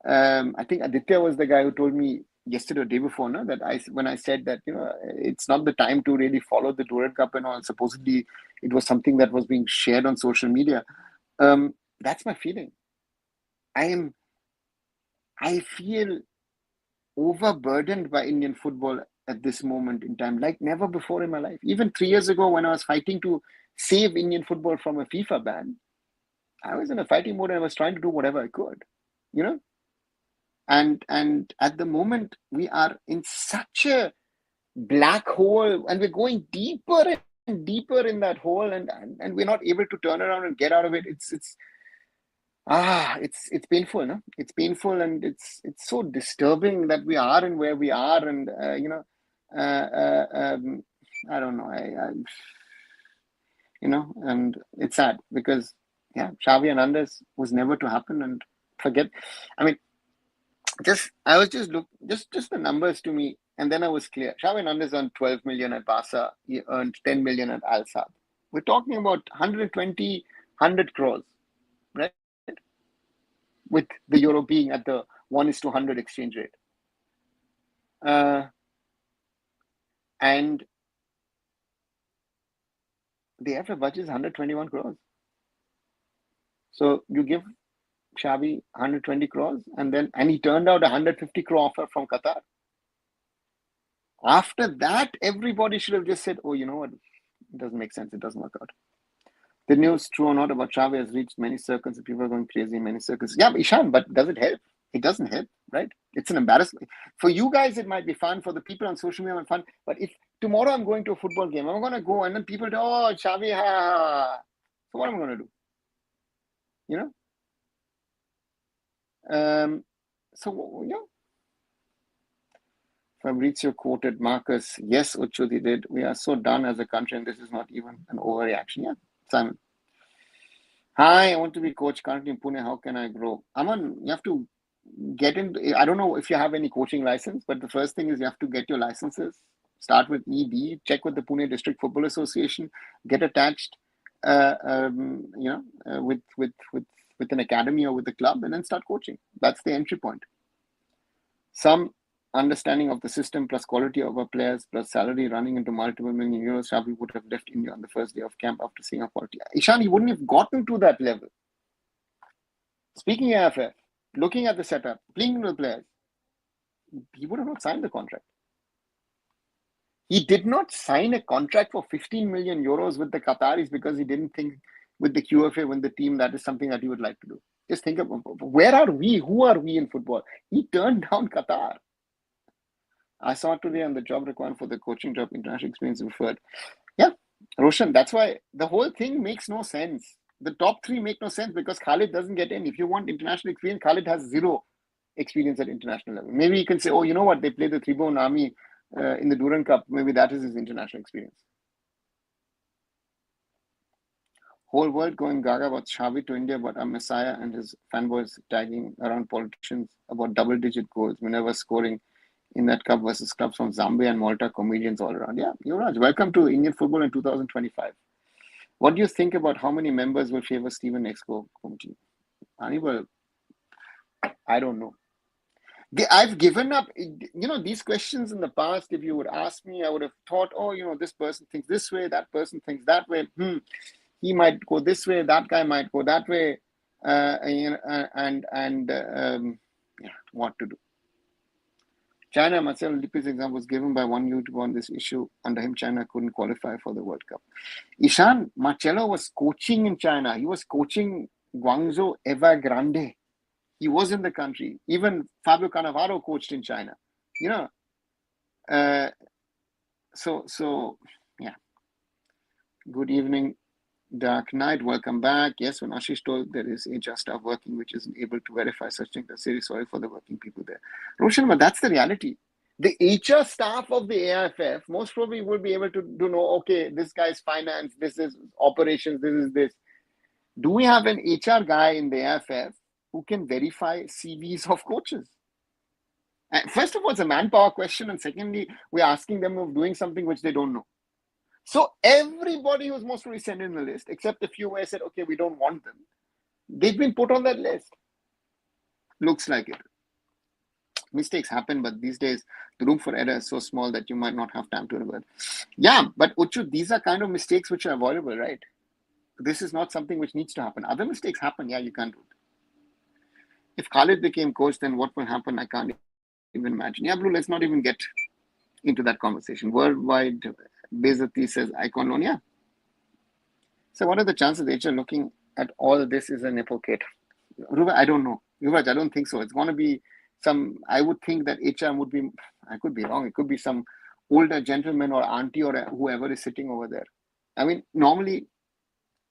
I think Aditya was the guy who told me yesterday or day before, no, that when I said that it's not the time to really follow the Durand Cup and all. Supposedly, it was something that was being shared on social media. That's my feeling. I feel overburdened by Indian football at this moment in time, like never before in my life. Even 3 years ago, when I was fighting to save Indian football from a FIFA ban, I was in a fighting mode and I was trying to do whatever I could, you know. And at the moment, we are in such a black hole, and we're going deeper and deeper in that hole, and we're not able to turn around and get out of it. It's painful, no? It's painful, and it's so disturbing that we are and where we are, and I don't know, and it's sad because, yeah, Xavi and Andes was never to happen, and forget. I mean, I was just the numbers to me, and then I was clear. Xavi Hernandez earned 12 million at Barca. He earned 10 million at Al Sadd. We're talking about 120, 100 crores, right? With the euro being at the 1:100 exchange rate. And the AIFF budget is 121 crores. So you give Xavi 120 crores, and he turned out a 150 crore offer from Qatar. After that, everybody should have just said, oh, you know what? It doesn't make sense. It doesn't work out. The news, true or not, about Xavi has reached many circles and people are going crazy in many circles. Yeah, Ishan, but does it help? It doesn't help, right? It's an embarrassment. For you guys, it might be fun. For the people on social media, it might be fun. But if tomorrow I'm going to a football game, I'm going to go and then people do, oh, Xavi, ha. So what am I going to do? You know? So, yeah. Fabrizio quoted Marcus, yes, Uchudi did. We are so done as a country, and this is not even an overreaction. Yeah, Simon. Hi, I want to be coach currently in Pune. How can I grow? Aman, you have to get in. I don't know if you have any coaching license, but the first thing is you have to get your licenses. Start with ED, check with the Pune District Football Association, get attached, with an academy or with a club, and then start coaching. That's the entry point. Some understanding of the system plus quality of our players plus salary running into multiple million euros, Xavi would have left India on the first day of camp after seeing our quality. Ishan, he wouldn't have gotten to that level. Speaking of AIFF, looking at the setup, playing with the players, he would have not signed the contract. He did not sign a contract for 15 million euros with the Qataris because he didn't think with the QFA when the team that is something that he would like to do. Just think of where are we? Who are we in football? He turned down Qatar. I saw today on the job requirement for the coaching job, international experience referred. Yeah, Roshan, that's why the whole thing makes no sense. The top three make no sense because Khalid doesn't get in. If you want international experience, Khalid has zero experience at international level. Maybe you can say, oh, you know what? They play the Tribune Army in the Duran Cup. Maybe that is his international experience. Whole world going gaga about Xavi to India, but a Messiah and his fanboys tagging around politicians about double-digit goals, Minerva scoring in that cup versus clubs from Zambia and Malta, comedians all around. Yeah, Yuvraj, welcome to Indian football in 2025. What do you think about how many members will favor Stephen Exco committee? Anibal, I don't know. I've given up. These questions in the past, if you would ask me, I would have thought, oh, this person thinks this way, that person thinks that way. He might go this way, that guy might go that way. What to do? China, Marcelo Lippi's example was given by one YouTuber on this issue. Under him, China couldn't qualify for the World Cup. Ishan, Marcelo was coaching in China. He was coaching Guangzhou Evergrande. He was in the country. Even Fabio Cannavaro coached in China. So yeah. Good evening, Dark Knight. Welcome back. Yes, when Ashish told there is HR staff working which isn't able to verify such things, I'm very sorry for the working people there. Roshan, but that's the reality. The HR staff of the AIFF most probably will be able to know, okay, this guy's finance, this is operations, this is this. Do we have an HR guy in the AIFF who can verify CVs of coaches? And first of all, it's a manpower question. And secondly, we're asking them of doing something which they don't know. So everybody who's most probably sent in the list, except a few where I said, okay, we don't want them, they've been put on that list. Looks like it. Mistakes happen, but these days the room for error is so small that you might not have time to revert. Yeah, but Uchu, these are kind of mistakes which are avoidable, right? This is not something which needs to happen. Other mistakes happen, yeah, you can't do it. If Khalid became coach, then what will happen? I can't even imagine. Yeah, Blue, let's not even get into that conversation. Worldwide Bezati says icon loan, yeah. So what are the chances HR looking at all this is an hypocrite? I don't know. Yuvraj, I don't think so. It's going to be I would think that HR would be, I could be wrong. It could be some older gentleman or auntie or whoever is sitting over there. I mean, normally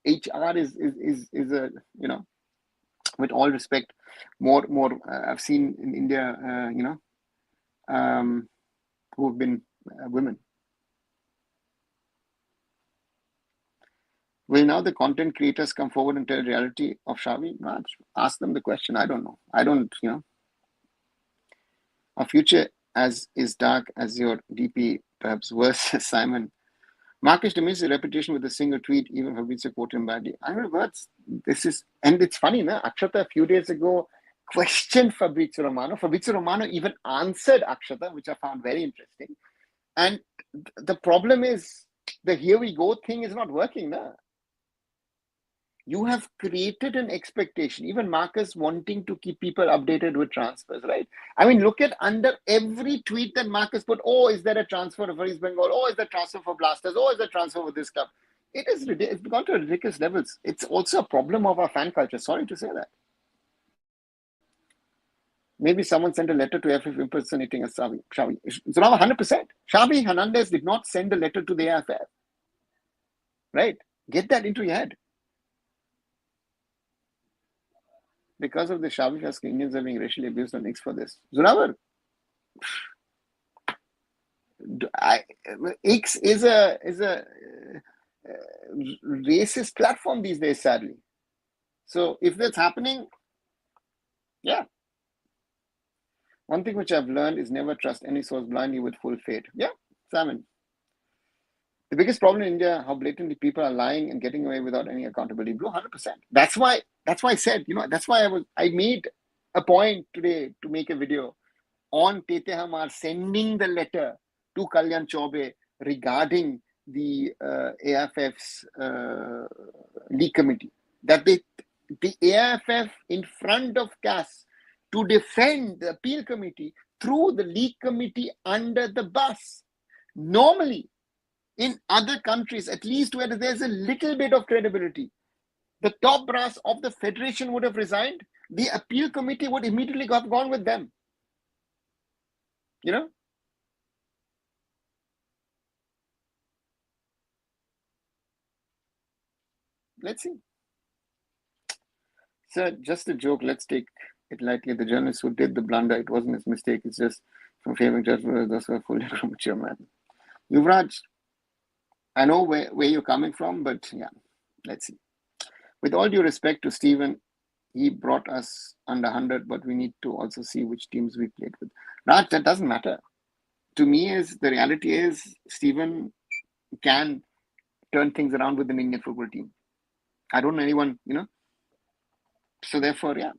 HR is a, with all respect, more I've seen in India, who have been women. Will now the content creators come forward and tell the reality of Xavi? No, ask them the question. I don't know. Our future as is dark as your DP, perhaps worse, Simon. Marcus diminished the reputation with a single tweet, even Fabrizio quoted him badly. I mean, and it's funny, no? Akshata a few days ago questioned Fabrizio Romano. Fabrizio Romano even answered Akshata, which I found very interesting. And the problem is the here we go thing is not working, no? You have created an expectation, even Marcus wanting to keep people updated with transfers, right? I mean, look at under every tweet that Marcus put, oh, is there a transfer for East Bengal? Oh, is there a transfer for Blasters? Oh, is there a transfer for this club? It's gone to ridiculous levels. It's also a problem of our fan culture. Sorry to say that. Maybe someone sent a letter to AIFF impersonating a Xavi. So now 100%. Xavi Hernandez did not send a letter to the AIFF. Right? Get that into your head. Because of the Xavi fiasco, Indians are being racially abused on X for this. Zoravar, X is a racist platform these days, sadly. So if that's happening, yeah. One thing which I've learned is never trust any source blindly with full faith. Yeah, Simon. The biggest problem in India, how blatantly people are lying and getting away without any accountability. Bro, 100%. That's why I said, that's why I made a point today to make a video on Tete Hamar sending the letter to Kalyan Chaube regarding the AIFF's league committee. That the AIFF in front of CAS to defend the appeal committee threw the league committee under the bus. Normally, in other countries, at least where there's a little bit of credibility, the top brass of the federation would have resigned. The appeal committee would immediately have gone with them. Let's see. So just a joke. Let's take it lightly. The journalist who did the blunder, it wasn't his mistake. It's just from favoring judgment. Those were fully premature, man. Yuvraj, I know where you're coming from, but yeah, let's see. With all due respect to Stephen, he brought us under 100, but we need to also see which teams we played with. Raj, that doesn't matter. To me, the reality is Stephen can turn things around with an Indian football team. I don't know anyone, So therefore, yeah,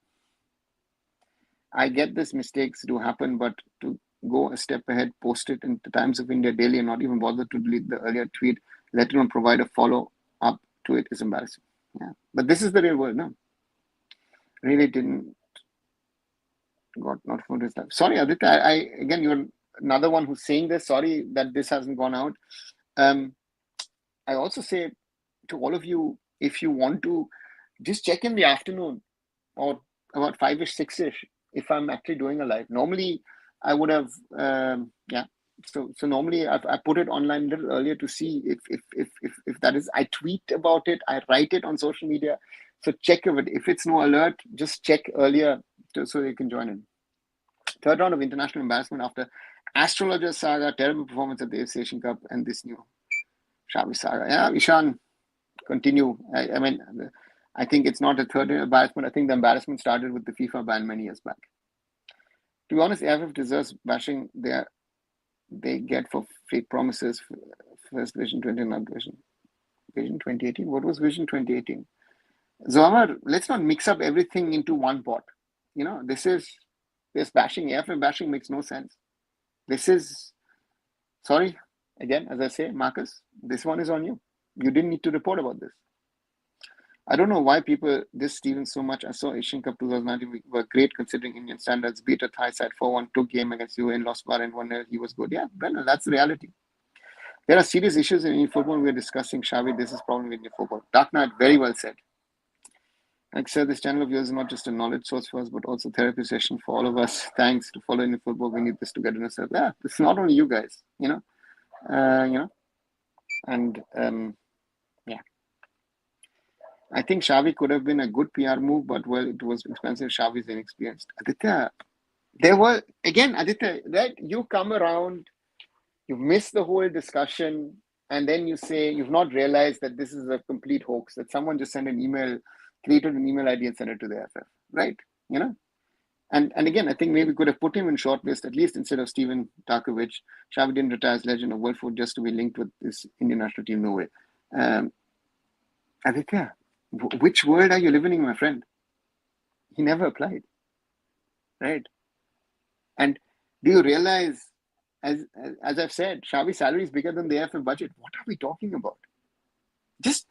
I get this mistakes do happen, but to go a step ahead, post it in the Times of India daily and not even bother to delete the earlier tweet, let alone provide a follow-up to it is embarrassing. Yeah, but this is the real world, no? Really didn't got not for this life. Sorry, Aditya. Again, you're another one who's saying this. Sorry that this hasn't gone out. I also say to all of you, if you want to, just check in the afternoon or about 5-ish, 6-ish, if I'm actually doing a live. Normally, I would have, So normally I put it online a little earlier to see if that is. I tweet about it. I write it on social media. So check it. If it's no alert, just check earlier so you can join in. Third round of international embarrassment after astrologer saga, terrible performance at the AFC Asian Cup, and this new Xavi saga. Yeah, Ishan, continue. I think it's not a third embarrassment. I think the embarrassment started with the FIFA ban many years back. To be honest, AIFF deserves bashing they get for fake promises. First Vision 2019 Vision 2018. What was Vision 2018? Zohar, let's not mix up everything into one pot. This bashing, AIFF bashing makes no sense. This is, sorry, again, as I say, Marcus, this one is on you. You didn't need to report about this. I don't know why people diss Steven so much. I saw Asian Cup 2019. We were great considering Indian standards. Beat a Thai side 4-1, took game against UN, lost bar and 1-0. He was good. Yeah, well, that's the reality. There are serious issues in Indian football. We're discussing, Xavi. This is problem with Indian football. Dark Knight, very well said. Like I said, this channel of yours is not just a knowledge source for us, but also therapy session for all of us. Thanks to follow Indian football. We need this togetherness. Yeah, it's not only you guys, and yeah. I think Xavi could have been a good PR move, but well, it was expensive. Xavi's inexperienced. Aditya, Aditya, right? You come around, you've missed the whole discussion, and then you say you've not realized that this is a complete hoax, that someone just sent an email, created an email ID and sent it to the AIFF, right? And again, I think maybe could have put him in shortlist, at least instead of Steven Tarkovic. Xavi didn't retire as legend of world food just to be linked with this Indian national team. No way. Aditya, which world are you living in, my friend? He never applied, right? And do you realize, as I've said, Xavi's salary is bigger than the AIFF budget? What are we talking about? Just,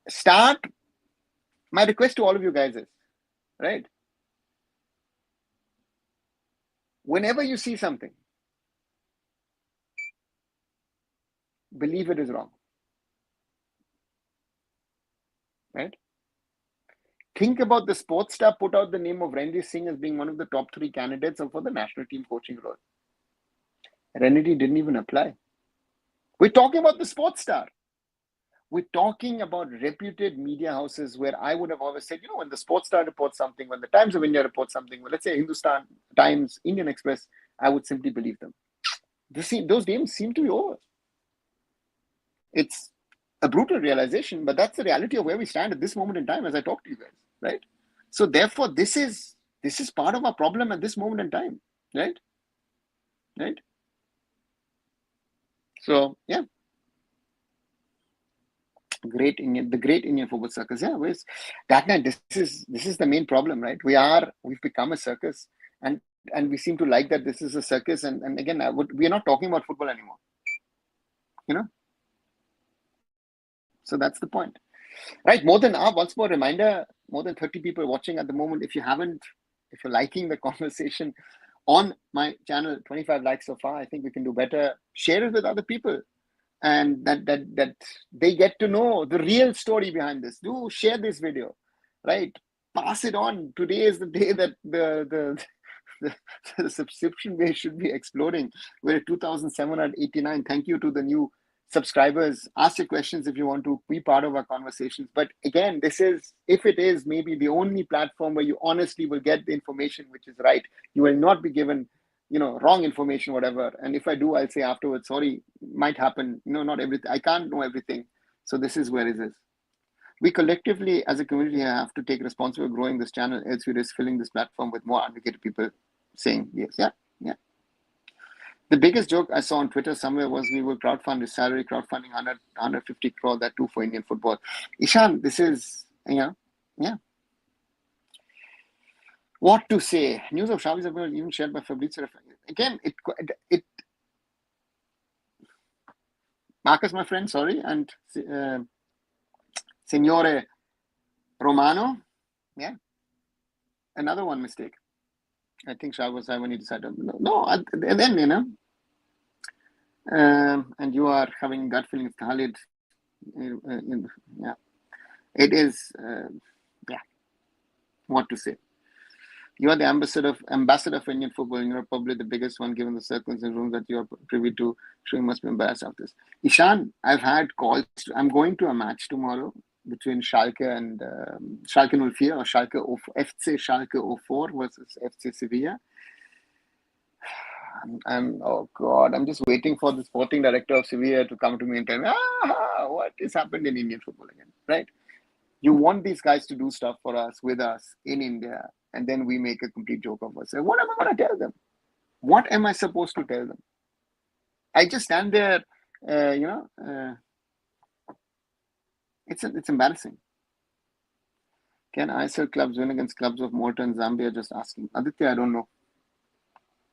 start. My request to all of you guys is, right? Whenever you see something, believe it is wrong, right? Think about the sports star put out the name of Ranjit Singh as being one of the top 3 candidates for the national team coaching role. Renedy didn't even apply. We're talking about the sports star. We're talking about reputed media houses where I would have always said, when the sports star reports something, when the Times of India reports something, let's say Hindustan Times, Indian Express, I would simply believe them. Those games seem to be over. It's a brutal realization, but that's the reality of where we stand at this moment in time as I talk to you guys, right? So therefore, this is part of our problem at this moment in time, right? Right? So yeah, the great Indian football circus. Yeah, that night. This is the main problem, right? We've become a circus, and we seem to like that this is a circus. And again, we are not talking about football anymore, you know. So that's the point, right? Once more reminder, more than 30 people watching at the moment. If you're liking the conversation on my channel, 25 likes so far. I think we can do better. Share it with other people, and that they get to know the real story behind this. Do share this video, right? Pass it on. Today is the day that the subscription base should be exploding. We're at 2,789. Thank you to the new subscribers. Ask your questions if you want to be part of our conversations. But again, if it is maybe the only platform where you honestly will get the information which is right. You will not be given wrong information, whatever. And if I do, I'll say afterwards, sorry, might happen. Not everything. I can't know everything. So this is where it is. We collectively, as a community, have to take responsibility for growing this channel. Else we risk filling this platform with more advocated people saying yes. Yeah. The biggest joke I saw on Twitter somewhere was we will crowdfund his salary, crowdfunding 150 crore, that too for Indian football. Ishan, this is, yeah. What to say? News of Xavi's appeal even shared by Fabrizio. Again, it Marcus, my friend, sorry, and Signore Romano, yeah, another one mistake. I think Shah was when he decided. No, and then and you are having gut feelings, Khalid. Yeah, it is. Yeah, what to say? You are the ambassador for Indian football, and you're probably the biggest one, given the circles and rooms that you are privy to. So you must be embarrassed of this. Ishan, I've had calls. I'm going to a match tomorrow between Schalke and Schalke 04 or FC Schalke 04 versus FC Sevilla. And oh God, I'm just waiting for the sporting director of Sevilla to come to me and tell me, what has happened in Indian football again, right? You want these guys to do stuff for us, with us in India, and then we make a complete joke of us. What am I going to tell them? What am I supposed to tell them? I just stand there, it's embarrassing. Can ISL clubs win against clubs of Malta and Zambia? Just asking. Aditya, I don't know.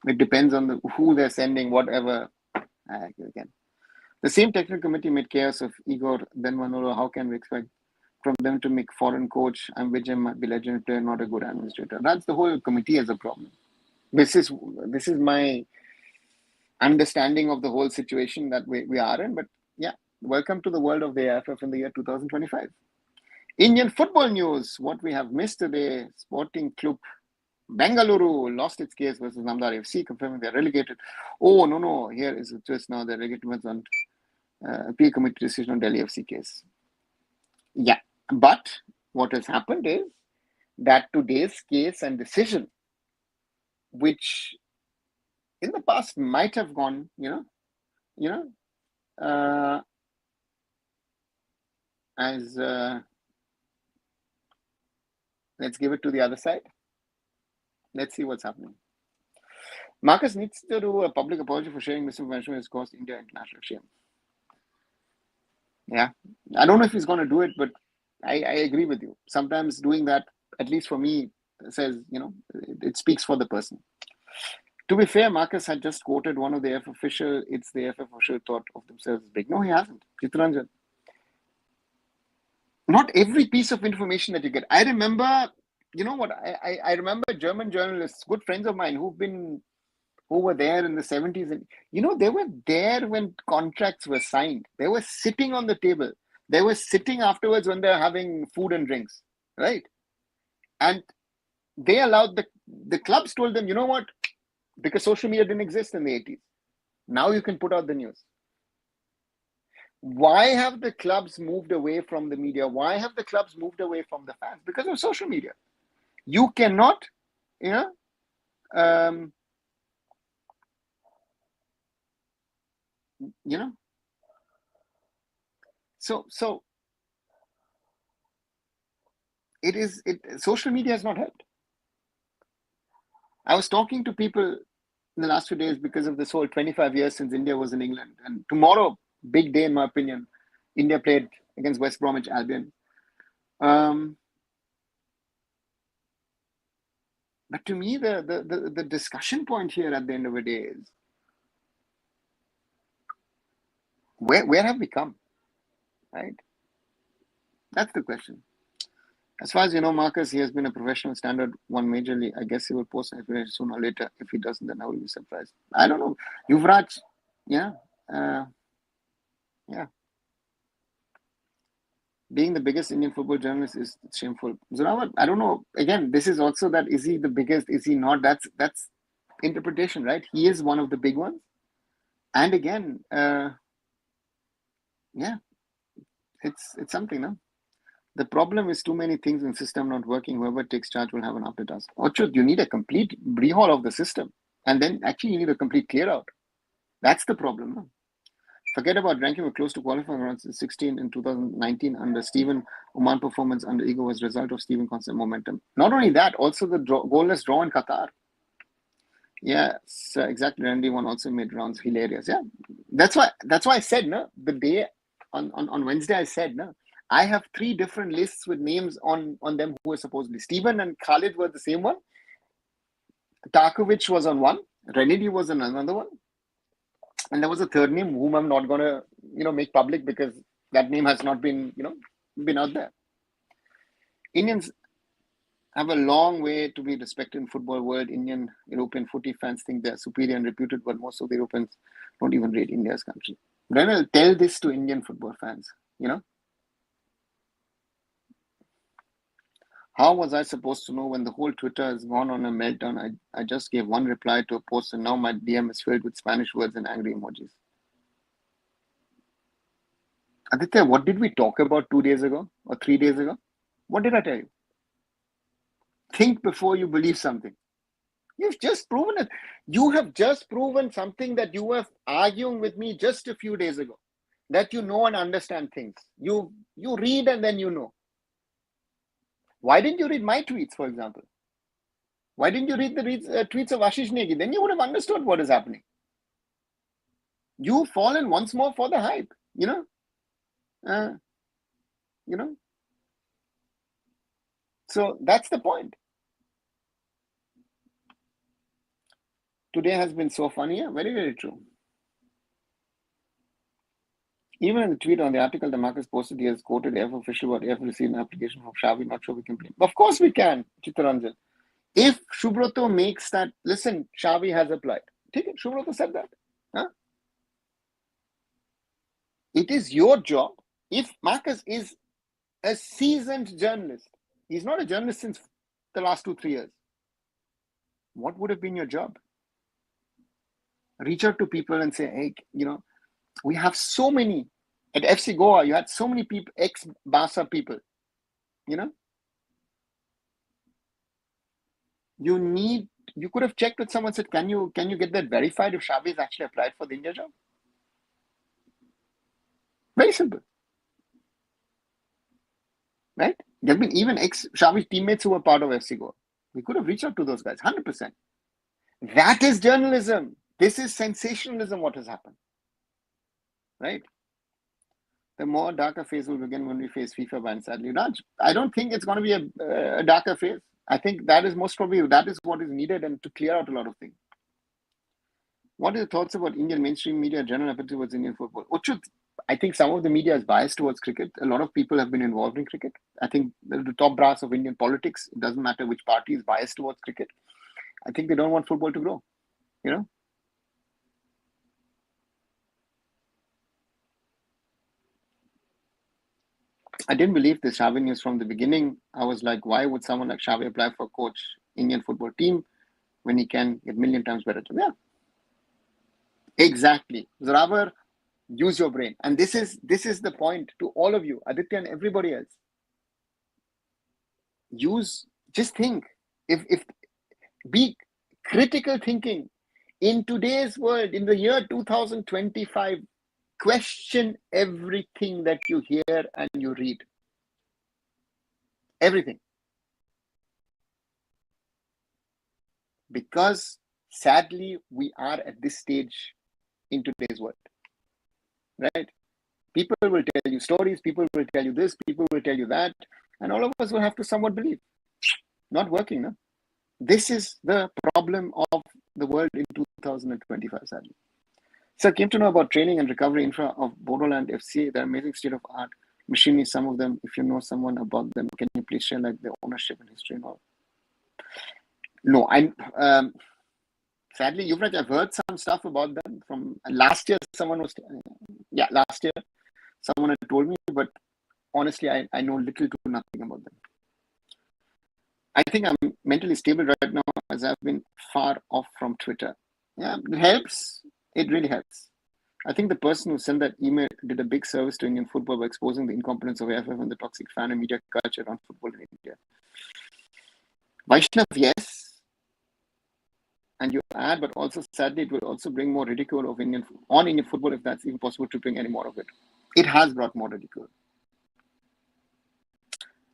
It depends on who they're sending, whatever. Again, the same technical committee made chaos of Igor then Manolo. How can we expect from them to make foreign coach? I'm Vijay, might be legendary player, not a good administrator. That's the whole committee as a problem. This is my understanding of the whole situation that we are in. But yeah, welcome to the world of the AIFF in the year 2025. Indian football news. What we have missed today: Sporting Club Bengaluru lost its case versus Namdar FC, confirming they're relegated. Oh no! Here is a twist now. They're relegated on appeal committee decision on Delhi FC case. Yeah, but what has happened is that today's case and decision, which in the past might have gone, as let's give it to the other side. Let's see what's happening. Marcus needs to do a public apology for sharing misinformation, which caused India international shame. Yeah, I don't know if he's going to do it, but I agree with you. Sometimes doing that, at least for me, says, it speaks for the person. To be fair, Marcus had just quoted one of the AIFF official. It's the AIFF official thought of themselves as big. No, he hasn't. Chitranjan. Not every piece of information that you get. I remember, you know what? I remember German journalists, good friends of mine, who were there in the 70s, and they were there when contracts were signed. They were sitting on the table. They were sitting afterwards when they're having food and drinks, right? And they allowed the clubs told them, you know what? Because social media didn't exist in the 80s. Now you can put out the news. Why have the clubs moved away from the media? Why have the clubs moved away from the fans? Because of social media. You cannot, So social media has not helped. I was talking to people in the last few days because of this whole 25 years since India was in England. And tomorrow, big day in my opinion, India played against West Bromwich Albion. But to me, the discussion point here at the end of the day is, where have we come, right? That's the question. As far as you know, Marcus, he has been a professional standard one majorly. I guess he will post an explanation sooner or later. If he doesn't, then I will be surprised. I don't know. Yuvraj, yeah. Yeah. Being the biggest Indian football journalist is shameful. Zorawat, I don't know. Again, this is also that, is he the biggest? Is he not? That's interpretation, right? He is one of the big ones. And again, yeah, it's something, no? The problem is too many things in system not working. Whoever takes charge will have an after task. Ochut, you need a complete rehaul of the system. And then actually you need a complete clear out. That's the problem. No? Forget about ranking. We're close to qualifying around 16 in 2019 under Stephen. Oman performance under Ego was a result of Stephen constant momentum. Not only that, also the goalless draw in Qatar. Yes, exactly. Randy one also made rounds. Hilarious. Yeah, that's why I said, no, the day on Wednesday I said, no, I have 3 different lists with names on them who were supposedly. Stephen and Khalid were the same one. Tarkovic was on one. Renedy was on another one. And there was a third name whom I'm not going to, make public because that name has not been, been out there. Indians have a long way to be respected in football world. Indian, European footy fans think they're superior and reputed, but most of the Europeans don't even rate India's country. Then I'll tell this to Indian football fans, How was I supposed to know when the whole Twitter has gone on a meltdown? I just gave one reply to a post and now my DM is filled with Spanish words and angry emojis. Aditya, what did we talk about 2 days ago or 3 days ago? What did I tell you? Think before you believe something. You've just proven it. You have just proven something that you were arguing with me just a few days ago. That you know and understand things. You read and then you know. Why didn't you read my tweets, for example? Why didn't you read the tweets of Ashish Negi? Then you would have understood what is happening. You've fallen once more for the hype, So that's the point. Today has been so funny. Yeah, very, very true. Even in the tweet on the article that Marcus posted, he has quoted AIFF official about AIFF received an application from Xavi. Not sure we can blame. Of course we can, Chittaranjan. If Shubroto makes that, listen, Xavi has applied. Take it, Shubroto said that. Huh? It is your job. If Marcus is a seasoned journalist, he's not a journalist since the last 2-3 years. What would have been your job? Reach out to people and say, hey, we have so many at FC Goa. You had so many people, ex-Barca people. You could have checked with someone, said, can you get that verified if Xavi has actually applied for the India job? Very simple. Right? There have been even ex-Xavi teammates who were part of FC Goa. We could have reached out to those guys, 100%. That is journalism. This is sensationalism, what has happened. Right? The more darker phase will begin when we face FIFA ban, sadly. Raj, I don't think it's going to be a darker phase. I think that is most probably, that is what is needed and to clear out a lot of things. What are your thoughts about Indian mainstream media general apathy towards Indian football? Uchut, I think some of the media is biased towards cricket. A lot of people have been involved in cricket. I think the top brass of Indian politics, it doesn't matter which party is biased towards cricket. I think they don't want football to grow, I didn't believe this Xavi news from the beginning. I was like, why would someone like Xavi apply for coach Indian football team when he can get 1,000,000 times better? Yeah, exactly. Zoravar, use your brain. And this is the point to all of you, Aditya and everybody else. Just think. If be critical thinking. In today's world, in the year 2025, question everything that you hear and you read. Everything. Because sadly, we are at this stage in today's world, right? People will tell you stories, people will tell you this, people will tell you that, and all of us will have to somewhat believe. Not working, no? This is the problem of the world in 2025, sadly. So I came to know about training and recovery infra of Bodoland FC. They're amazing state of art machinery, some of them. If you know someone about them, can you please share like the ownership and history and all? No, sadly, Yuvraj, I've heard some stuff about them from last year. Last year, someone had told me, but honestly, I know little to nothing about them. I think I'm mentally stable right now as I've been far off from Twitter. Yeah, it helps. It really helps. I think the person who sent that email did a big service to Indian football by exposing the incompetence of AIFF and the toxic fan and media culture around football in India. Vaishnav, yes. And you add, but also sadly, it will also bring more ridicule of Indian football, if that's even possible to bring any more of it. It has brought more ridicule.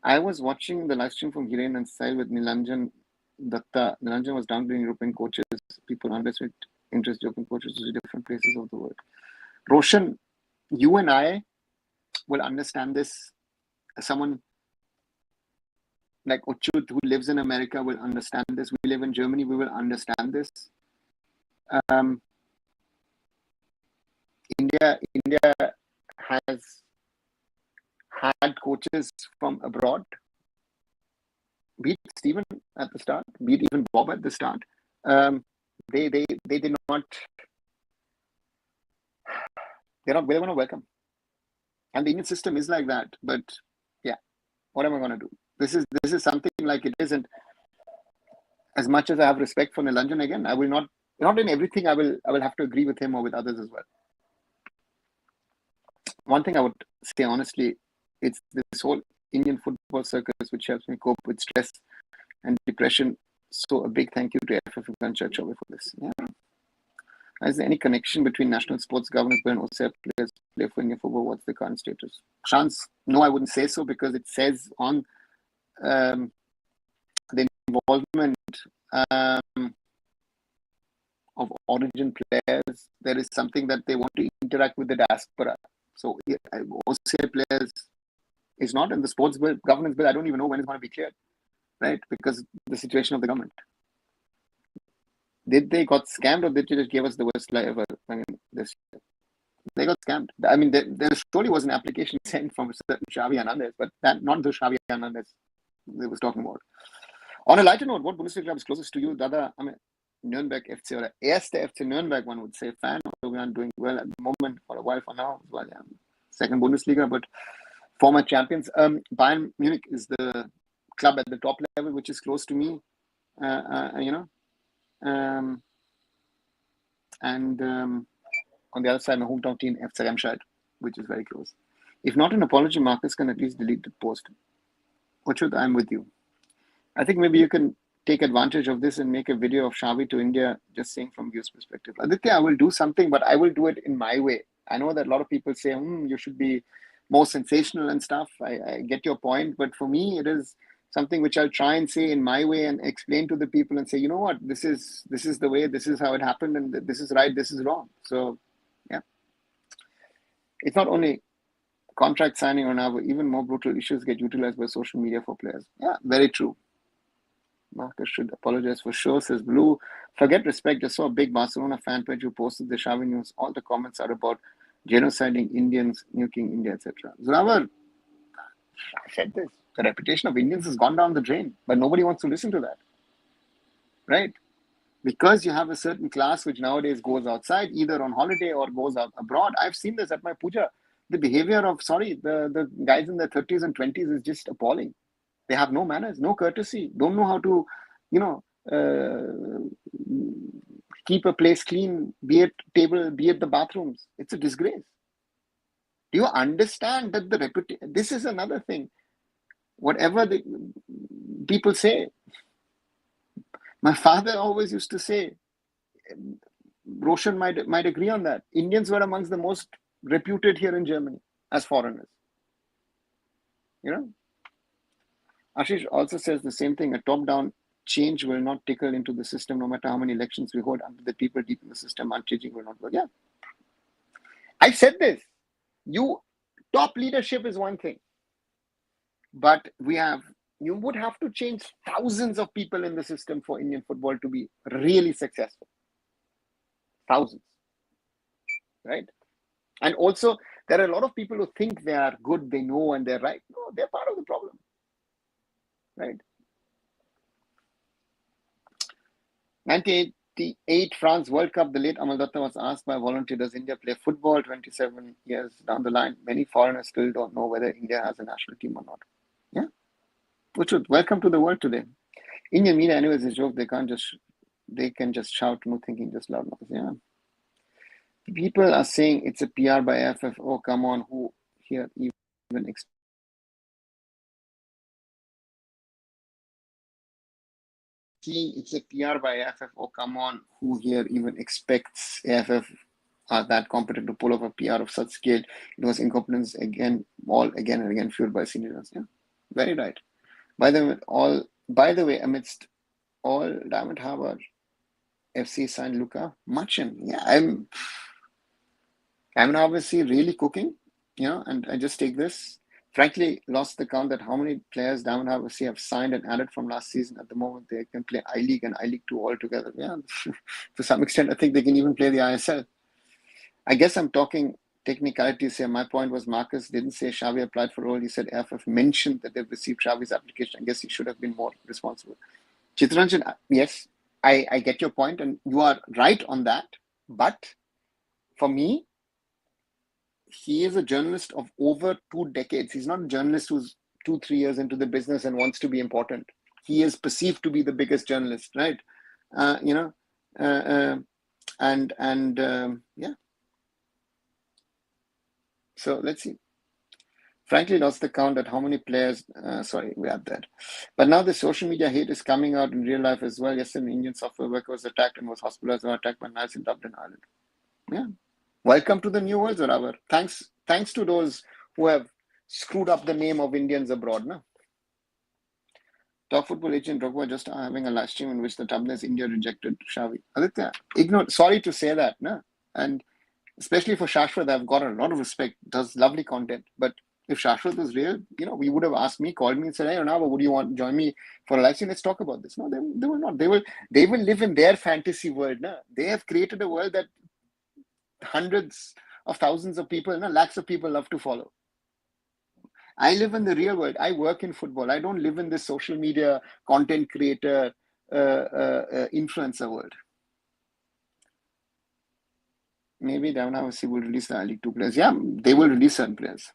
I was watching the live stream from Hiren and Sahil with Nilanjan Datta. Nilanjan was downgrading European coaches. People underestimate interest European coaches to different places of the world. Roshan, you and I will understand this. Someone like Ochut, who lives in America, will understand this. We live in Germany, we will understand this. India has had coaches from abroad, be it Stephen at the start, be it even Bob at the start. They did not. They want to welcome, and the Indian system is like that. But yeah, what am I going to do? This is something like it isn't. As much as I have respect for Nilanjan, again, I will not in everything. I will have to agree with him or with others as well. One thing I would say honestly, it's this whole Indian football circus which helps me cope with stress and depression. So a big thank you to AIFF and Church for this. Yeah. Is there any connection between National Sports Governance Bill and OCI players play for Indian football? What's the current status? Chance? No, I wouldn't say so, because it says on the involvement of origin players, there is something that they want to interact with the diaspora. So OCI players is not in the sports bill, governance bill. I don't even know when it's going to be cleared, right? Because the situation of the government. Did they got scammed, or did they just give us the worst lie ever? I mean, they got scammed. I mean, there surely was an application sent from a certain Xavi Hernandez, but that not the Xavi Hernandez they was talking about. On a lighter note, what Bundesliga club is closest to you, Dada? I mean, Nürnberg FC or Erste FC Nürnberg, one would say. Fan, although we aren't doing well at the moment for a while for now. Well, yeah, second Bundesliga, but former champions. Bayern Munich is the club at the top level, which is close to me. On the other side, my hometown team, FC Remscheid, which is very close. If not an apology, Marcus can at least delete the post. Ochut, I'm with you. I think maybe you can take advantage of this and make a video of Xavi to India, just saying from View's perspective. Aditya, I will do something, but I will do it in my way. I know that a lot of people say, you should be more sensational and stuff. I get your point, but for me, it is something which I'll try and say in my way and explain to the people and say, you know what, this is the way, this is how it happened, and this is right, this is wrong. So, yeah. It's not only contract signing or now, even more brutal issues get utilized by social media for players. Yeah, very true. Marcus should apologize for sure, says Blue. Forget respect. Just saw a big Barcelona fan page who posted the Xavi news. All the comments are about genociding Indians, nuking India, etc. Zoravar, I said this. The reputation of Indians has gone down the drain, but nobody wants to listen to that. Right? Because you have a certain class which nowadays goes outside, either on holiday or goes out abroad. I've seen this at my puja. The behavior of, the guys in their 30s and 20s is just appalling. They have no manners, no courtesy, don't know how to, keep a place clean, be it table, be it the bathrooms. It's a disgrace. Do you understand that this is another thing. Whatever the people say, my father always used to say, Roshan might agree on that. Indians were amongst the most reputed here in Germany as foreigners. Ashish also says the same thing. A top-down change will not trickle into the system, no matter how many elections we hold. Until the people deep in the system are changing, will not work. Yeah, I said this. Top leadership is one thing, but you would have to change thousands of people in the system for Indian football to be really successful. Thousands, right? And also, there are a lot of people who think they are good, they know, and they're right. No, they're part of the problem, right? 1988 France World Cup, the late Amal Datta was asked by a volunteer, does India play football 27 years down the line? Many foreigners still don't know whether India has a national team or not. Yeah. Uchut, welcome to the world today. Indian media, anyways, is a joke. They can just shout, no thinking, just loud noise. Yeah. People are saying it's a PR by AIFF. Oh, come on, who here even it's a PR by AIFF. Oh, come on, who here even expects AIFF that competent to pull off a PR of such scale? It was incompetence again and again, fueled by seniors. Yeah, very right. By the way, amidst all Diamond Harbour FC signed Luka Machin. Yeah, I'm obviously really cooking, and I just take this. Frankly, lost the count at how many players Diamond Harbour FC have signed and added from last season. At the moment, they can play I-League and I-League 2 all together. Yeah, to some extent, I think they can even play the ISL. I guess I'm talking technicalities here. My point was Marcus didn't say Xavi applied for a role. He said AIFF mentioned that they've received Xavi's application. I guess he should have been more responsible. Chitranjan, yes, I get your point, and you are right on that. But for me, he is a journalist of over 2 decades. He's not a journalist who's 2-3 years into the business and wants to be important. He is perceived to be the biggest journalist, right? Yeah. So let's see. Frankly, lost the count at how many players. Sorry, we had that. But now the social media hate is coming out in real life as well. Yesterday, an Indian software worker was attacked and was hospitalized or attacked by knives in Dublin, Ireland. Yeah. Welcome to the new world, Zoravar. Thanks to those who have screwed up the name of Indians abroad. No? Top football agent Drogba just having a live stream in which the thumbnail is India rejected Xavi. Aditya, sorry to say that. No? And especially for Shashwat, I've got a lot of respect. Does lovely content. But if Shashwat was real, we would have asked me, called me and said, hey, Ronaldo, would you want to join me for a live stream? Let's talk about this. No, they will not. They will live in their fantasy world. No? They have created a world that hundreds of thousands of people, lakhs of people love to follow. I live in the real world. I work in football. I don't live in this social media content creator influencer world. Maybe Davnavasi will release the I-League 2 players. Yeah, they will release certain players.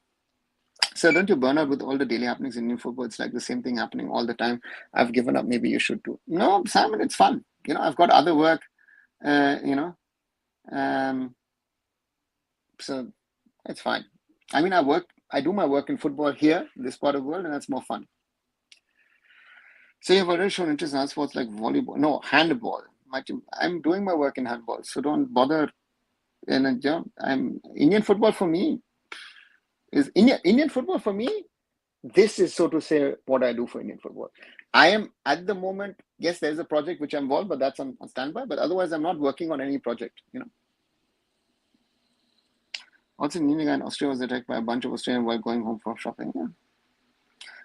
So don't you burn out with all the daily happenings in Indian football? It's like the same thing happening all the time. I've given up. Maybe you should too. No, Simon, it's fun. I've got other work. So it's fine. I mean, I do my work in football here, this part of the world, and that's more fun. So you've already shown interest in other sports like volleyball. No, handball. I'm doing my work in handball, so don't bother. Indian football for me is Indian football for me. This is, so to say, what I do for Indian football. I am at the moment. Yes, there's a project which I'm involved, but that's on standby. But otherwise, I'm not working on any project. Also, in India, Australia was attacked by a bunch of Australians while going home from shopping. Yeah.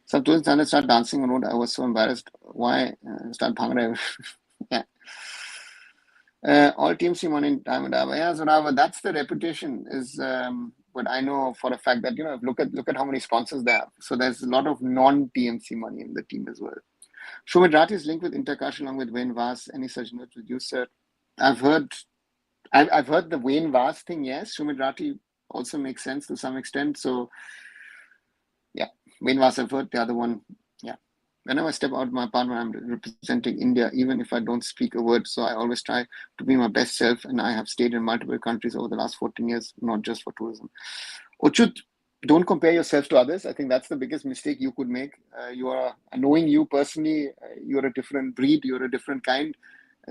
Some tourists start dancing on road. I was so embarrassed. Why start bhangra? Yeah. All teams see money in Diamond Harbour. Yeah, so now that's the reputation. But I know for a fact that look at how many sponsors they have. So there's a lot of non-TMC money in the team as well. Shumit Rathi is linked with Intercash along with Wayne Vass. Any such notes with you, sir? I've heard the Wayne Vass thing. Yes, Shumit Rathi also makes sense to some extent. So yeah, Wayne Vass I've heard. The other one, yeah. Whenever I step out of my apartment, I'm representing India, even if I don't speak a word. So I always try to be my best self. And I have stayed in multiple countries over the last 14 years, not just for tourism. Uchut, don't compare yourself to others. I think that's the biggest mistake you could make. Knowing you personally, you're a different breed. You're a different kind.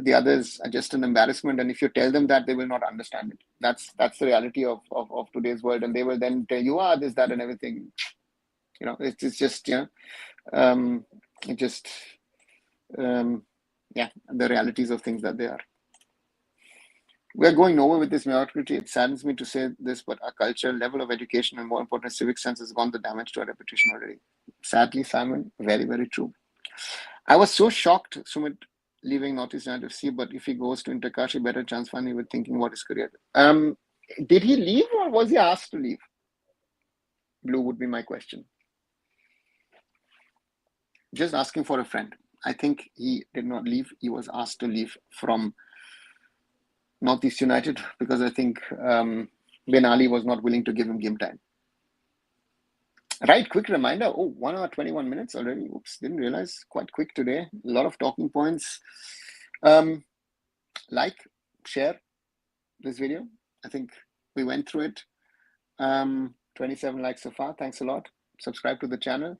the others are just an embarrassment. And if you tell them that, they will not understand it. That's the reality of today's world. And they will then tell you, this, that, and everything. It's just, it just, the realities of things that they are. We're going nowhere with this mediocrity. It saddens me to say this, but our culture, level of education, and more important, civic sense has gone the damage to our reputation already. Sadly, Simon, very, very true. I was so shocked, Sumit, leaving Northeast United FC, but if he goes to Interkashi, better chance finally with thinking about his career. Did he leave or was he asked to leave? Blue would be my question. Just asking for a friend. I think he did not leave. He was asked to leave from Northeast United because I think Ben Ali was not willing to give him game time. Right, quick reminder. 1 hour, 21 minutes already. Oops, didn't realize. Quite quick today. A lot of talking points. Like, share this video. I think we went through it. 27 likes so far. Thanks a lot. Subscribe to the channel.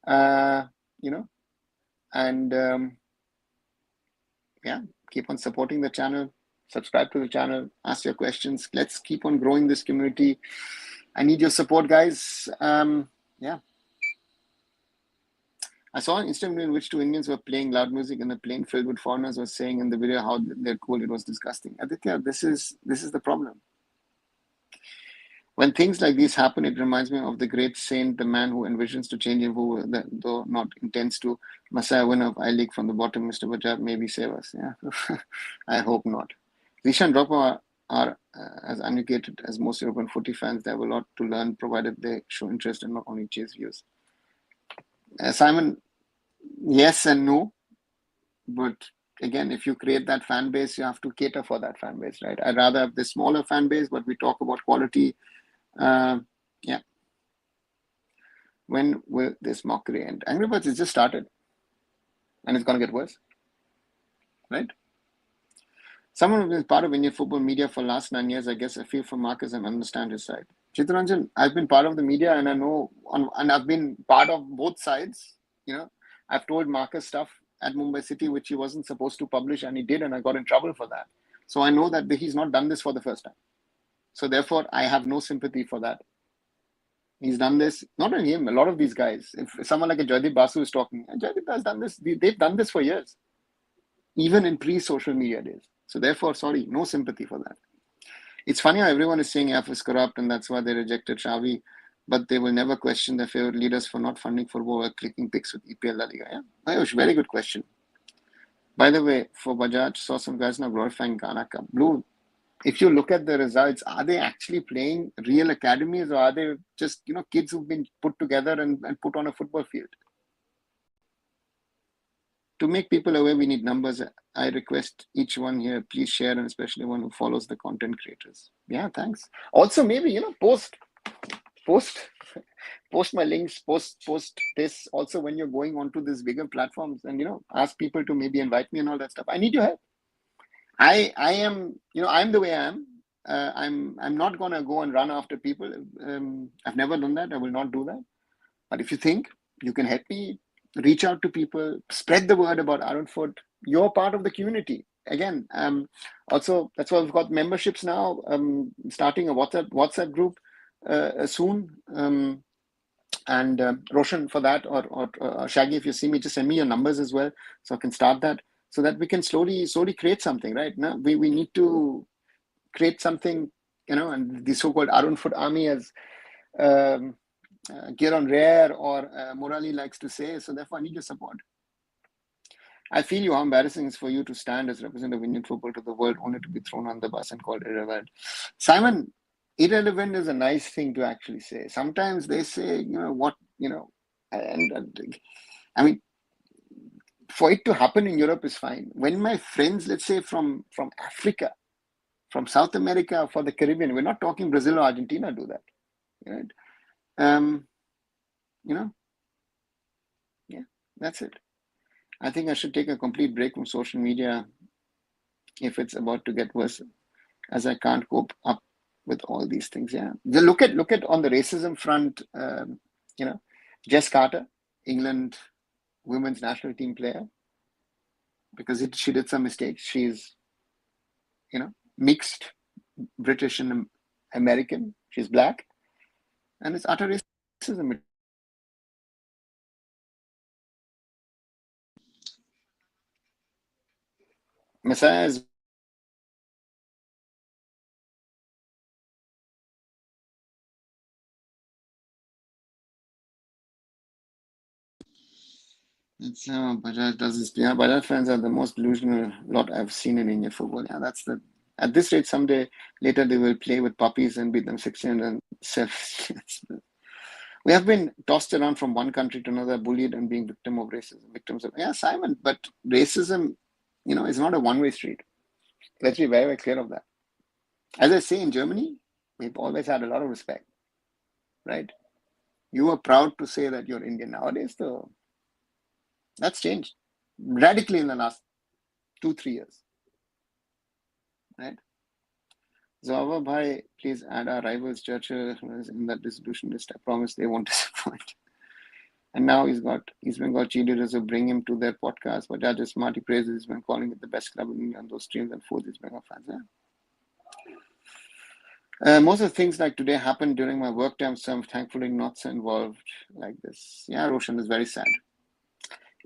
And keep on supporting the channel. Subscribe to the channel. Ask your questions. Let's keep on growing this community. I need your support, guys. I saw an Instagram in which 2 Indians were playing loud music in a plane filled with foreigners was saying in the video how they're cool. It was disgusting. Aditya, this is the problem. When things like these happen, it reminds me of the great saint, the man who envisions to change him, who, though not intends to. Messiah, winner of I-League from the bottom, Mr. Bajaj, maybe save us. Yeah, I hope not. Zishan Dropper are as uneducated as most European footy fans. They have a lot to learn, provided they show interest and not only chase views. Simon, yes and no. But again, if you create that fan base, you have to cater for that fan base, right? I'd rather have the smaller fan base, but we talk about quality. When will this mockery end? Angry Birds has just started and it's going to get worse, right? Someone who's been part of Indian football media for the last 9 years, I guess I feel for Marcus and understand his side. Chittaranjan, I've been part of the media and I know, and I've been part of both sides. I've told Marcus stuff at Mumbai City, which he wasn't supposed to publish, and he did, and I got in trouble for that. So I know that he's not done this for the first time. So therefore, I have no sympathy for that. He's done this, not only him, a lot of these guys. If someone like a Jaideep Basu is talking, Jaideep has done this. They've done this for years, even in pre-social media days. So therefore, sorry, no sympathy for that. It's funny how everyone is saying AIFF is corrupt and that's why they rejected Xavi, but they will never question their favorite leaders for not funding football or clicking pics with EPL La Liga. Yeah, Ayush, very good question. By the way, for Bajaj, saw some guys now glorifying Ghana Cup. Blue, if you look at the results, are they actually playing real academies or are they just, kids who've been put together and put on a football field? To make people aware, we need numbers. I request each one here, please share, and especially one who follows the content creators. Yeah, thanks. Also, maybe, post my links, post this also when you're going onto these bigger platforms and, ask people to maybe invite me and all that stuff. I need your help. I am, I'm the way I am. I'm not going to go and run after people. I've never done that. I will not do that. But if you think you can help me, reach out to people, spread the word about arunfoot. You're part of the community. Again, also, that's why we've got memberships now, starting a WhatsApp group soon. And Roshan for that, or Shaggy, if you see me, just send me your numbers as well, so I can start that, so that we can slowly create something, right? Now we need to create something, and the so-called arunfoot army, as Giron Rare or Murali likes to say. So therefore, I need your support. I feel how embarrassing it is for you to stand as representative of Indian football to the world only to be thrown on the bus and called irrelevant. Simon, irrelevant is a nice thing to actually say. Sometimes they say, and I mean, for it to happen in Europe is fine. When my friends, let's say from Africa, from South America, for the Caribbean, we're not talking Brazil or Argentina, do that, right? Yeah, that's it. I think I should take a complete break from social media if it's about to get worse, as I can't cope up with all these things. Yeah, look at on the racism front. Jess Carter, England women's national team player. because she did some mistakes. She's, mixed British and American. She's black, and it's utter racism. Messiah is it's Bajaj does this. Yeah, Bajaj fans are the most delusional lot I've seen in Indian football. Yeah, that's the at this rate. Someday later they will play with puppies and beat them 16 and 7. We have been tossed around from one country to another, bullied and being victim of racism. Victims of Simon, but racism, is not a one-way street. Let's be very, very clear of that. As I say, in Germany, we've always had a lot of respect, right? You are proud to say that you're Indian. Nowadays, though, that's changed radically in the last 2-3 years, right? Zava Bhai, please add our rivals Churchill in that dissolution list. I promise they won't disappoint. And now he's been got cheerleaders who bring him to their podcast. But Judge is smart. He praises. He's been calling it the best club in England. Those streams and foods. He's been fans. Yeah. Most of the things like today happened during my work time, so I'm thankfully not so involved like this. Yeah, Roshan is very sad.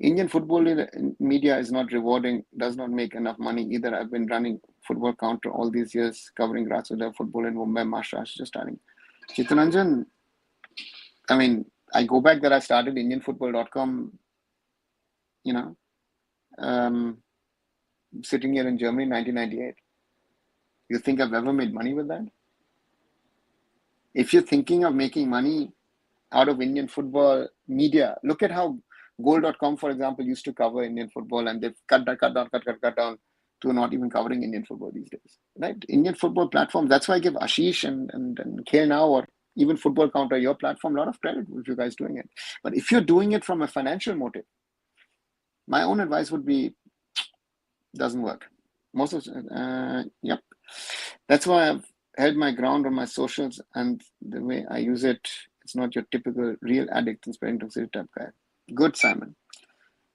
Indian football media is not rewarding, does not make enough money either. I've been running football counter all these years, covering grassroots football in Mumbai, Maharashtra, just starting. Chittaranjan, I mean, I go back that I started IndianFootball.com, sitting here in Germany in 1998. You think I've ever made money with that? If you're thinking of making money out of Indian football media, look at how Goal.com, for example, used to cover Indian football, and they've cut down to not even covering Indian football these days, right? Indian football platforms. That's why I give Ashish and Kale Now, or even Football Counter, your platform, a lot of credit if you guys doing it. But if you're doing it from a financial motive, my own advice would be, doesn't work. Most of yep. That's why I've held my ground on my socials, and the way I use it, it's not your typical real addict and spreading toxicity type guy. Good, Simon.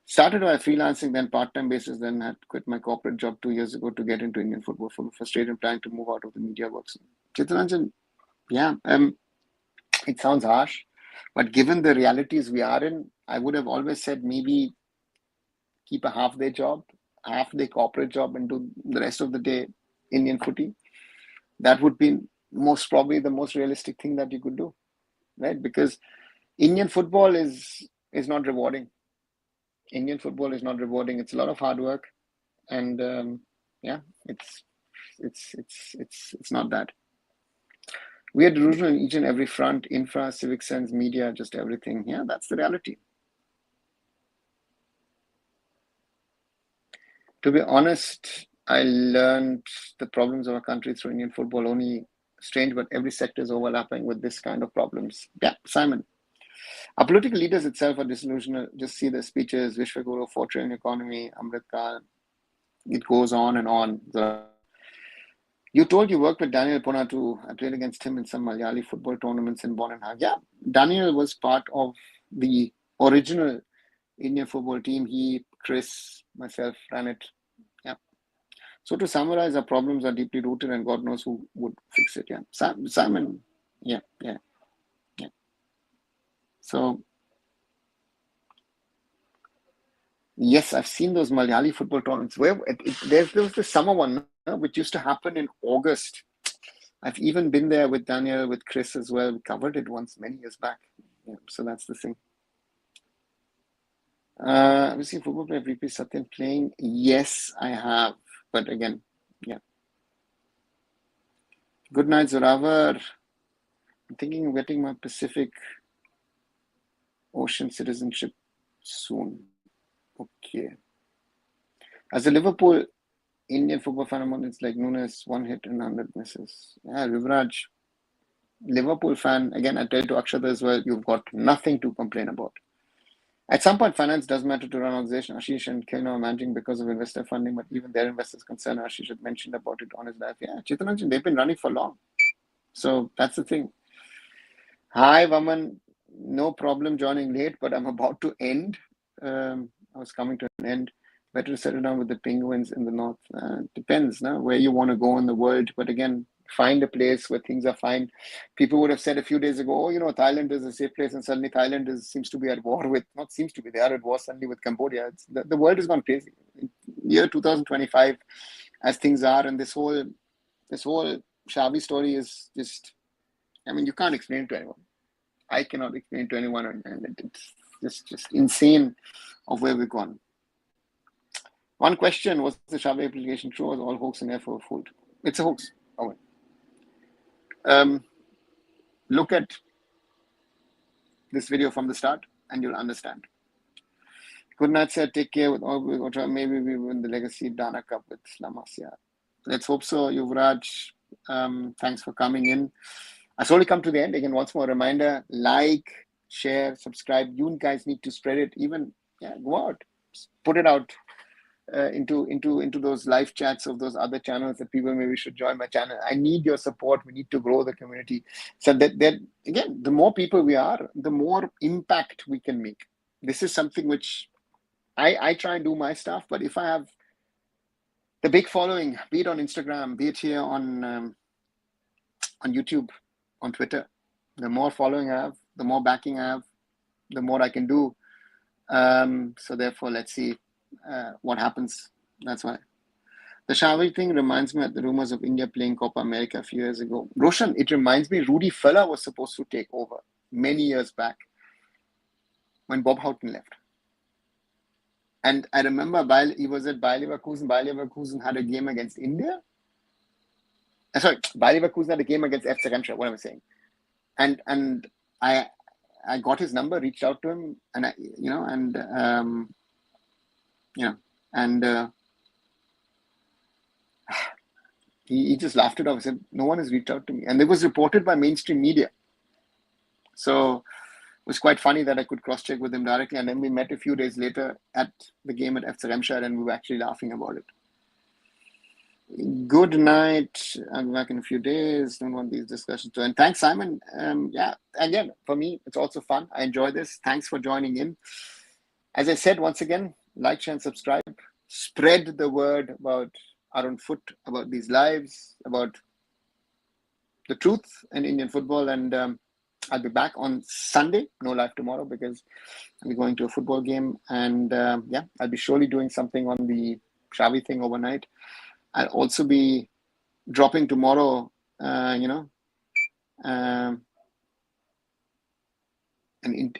Started by freelancing, then part-time basis, then had quit my corporate job 2 years ago to get into Indian football. Full frustrated, planning to move out of the media works. Chittaranjan, yeah, it sounds harsh, but given the realities we are in, I would have always said maybe keep a half-day job, half-day corporate job, and do the rest of the day Indian footy. That would be most probably the most realistic thing that you could do, right? Because Indian football is not rewarding. Indian football is not rewarding. It's a lot of hard work, and it's not that. We are delusional in each and every front: infra, civic sense, media, just everything. Yeah, that's the reality. To be honest, I learned the problems of our country through Indian football. Only strange, but every sector is overlapping with this kind of problems. Yeah, Simon. Our political leaders itself are disillusional. Just see the speeches, Vishwaguru, 4 trillion economy, Amrit Kaal. It goes on and on. You told you worked with Daniel Ponatu. I played against him in some Malayali football tournaments in Bonn and Haag. Yeah, Daniel was part of the original Indian football team. He, Chris, myself ran it. Yeah. So to summarize, our problems are deeply rooted, and God knows who would fix it. Yeah, Simon. Yeah. So yes, I've seen those Malayali football tournaments where there was the summer one, which used to happen in August. I've even been there with Daniel, with Chris as well. We covered it once many years back. Yeah, so that's the thing. Have you seen football player VP Satyan playing? Yes, I have. But again, yeah. Good night, Zoravar. I'm thinking of getting my Pacific Ocean citizenship soon. Okay. As a Liverpool Indian football fan, it's like Nunes, 1 hit and 100 misses. Yeah, Rivraj, Liverpool fan, again, I tell to Akshata as well, you've got nothing to complain about. At some point, finance does matter to run an organization. Ashish and Kilno are managing because of investor funding, but even their investors concerned. Ashish had mentioned about it on his life. Yeah, Chittaranjan, they've been running for long. So that's the thing. Hi, Vaman. No problem joining late, but I'm about to end. I was coming to an end. Better to settle down with the penguins in the north. Depends, no, where you want to go in the world. But again, find a place where things are fine. People would have said a few days ago, oh, Thailand is a safe place, and suddenly Thailand seems to be at war with, not seems to be, they are at war suddenly with Cambodia. The world has gone crazy. In year 2025, as things are, and this whole Xavi story is just, I mean, you can't explain it to anyone. I cannot explain it to anyone, and it's just insane of where we've gone. One question, was the Xavi application true, or was all hoax and therefore fooled? It's a hoax. Look at this video from the start and you'll understand. Good night, sir. Take care with all. Maybe we win the Legacy Dana Cup with Lamas. Yeah. Let's hope so, Yuvraj. Thanks for coming in. I slowly come to the end. Again, once more reminder, like, share, subscribe. You guys need to spread it. Even, go out. Put it out. Into those live chats of those other channels that people maybe should join my channel. I need your support. We need to grow the community. So that again, the more people we are, the more impact we can make. This is something which I try and do my stuff, but if I have the big following, be it on Instagram, be it here on YouTube, on Twitter, the more following I have, the more backing I have, the more I can do. So therefore, let's see what happens. That's why. The Xavi thing reminds me of the rumors of India playing Copa America a few years ago. Roshan, it reminds me Rudy Feller was supposed to take over many years back when Bob Houghton left. And I remember he was at Bayer Leverkusen. Bayer Leverkusen had a game against India. Sorry, Bayer Leverkusen had a game against FC Remscheid. What am I saying? And I got his number, reached out to him, and he just laughed it off. He said, no one has reached out to me. And it was reported by mainstream media. So it was quite funny that I could cross-check with him directly. And then we met a few days later at the game at FC Remscheid, and we were actually laughing about it. Good night. I'll be back in a few days. Don't want these discussions to end. Thanks, Simon. Again, for me, it's also fun. I enjoy this. Thanks for joining in. As I said, once again, like, share, and subscribe. Spread the word about arunfoot, about these lives, about the truth in Indian football. And I'll be back on Sunday. No live tomorrow because I'll be going to a football game. And I'll be surely doing something on the Xavi thing overnight. I'll also be dropping tomorrow, an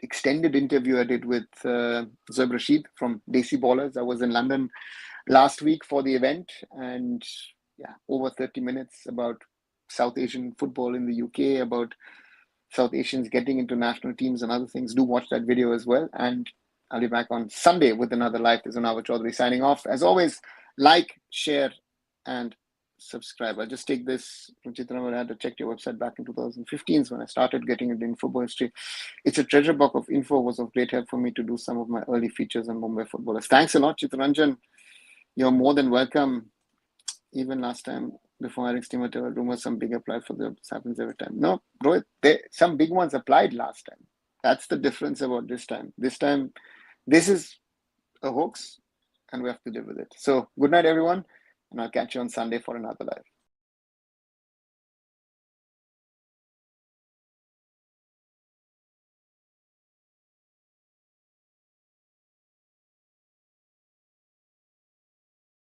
extended interview I did with Zoeb Rashid from Desi Ballers. I was in London last week for the event, and over 30 minutes about South Asian football in the UK, about South Asians getting into national teams and other things. Do watch that video as well. And I'll be back on Sunday with another live. This is Anava Chaudhary signing off. As always, like, share, and subscribe. I'll just take this from Chitran. I had to check your website back in 2015 when I started getting into football history. It's a treasure box of info. Was of great help for me to do some of my early features on Mumbai footballers. Thanks a lot, Chitranjan. You're more than welcome. Even last time, before Eric's team, there were rumors some big applied for this happens every time. No, Rohit, some big ones applied last time. That's the difference about this time. This time, this is a hoax, and we have to live with it. So, good night, everyone. And I'll catch you on Sunday for another live.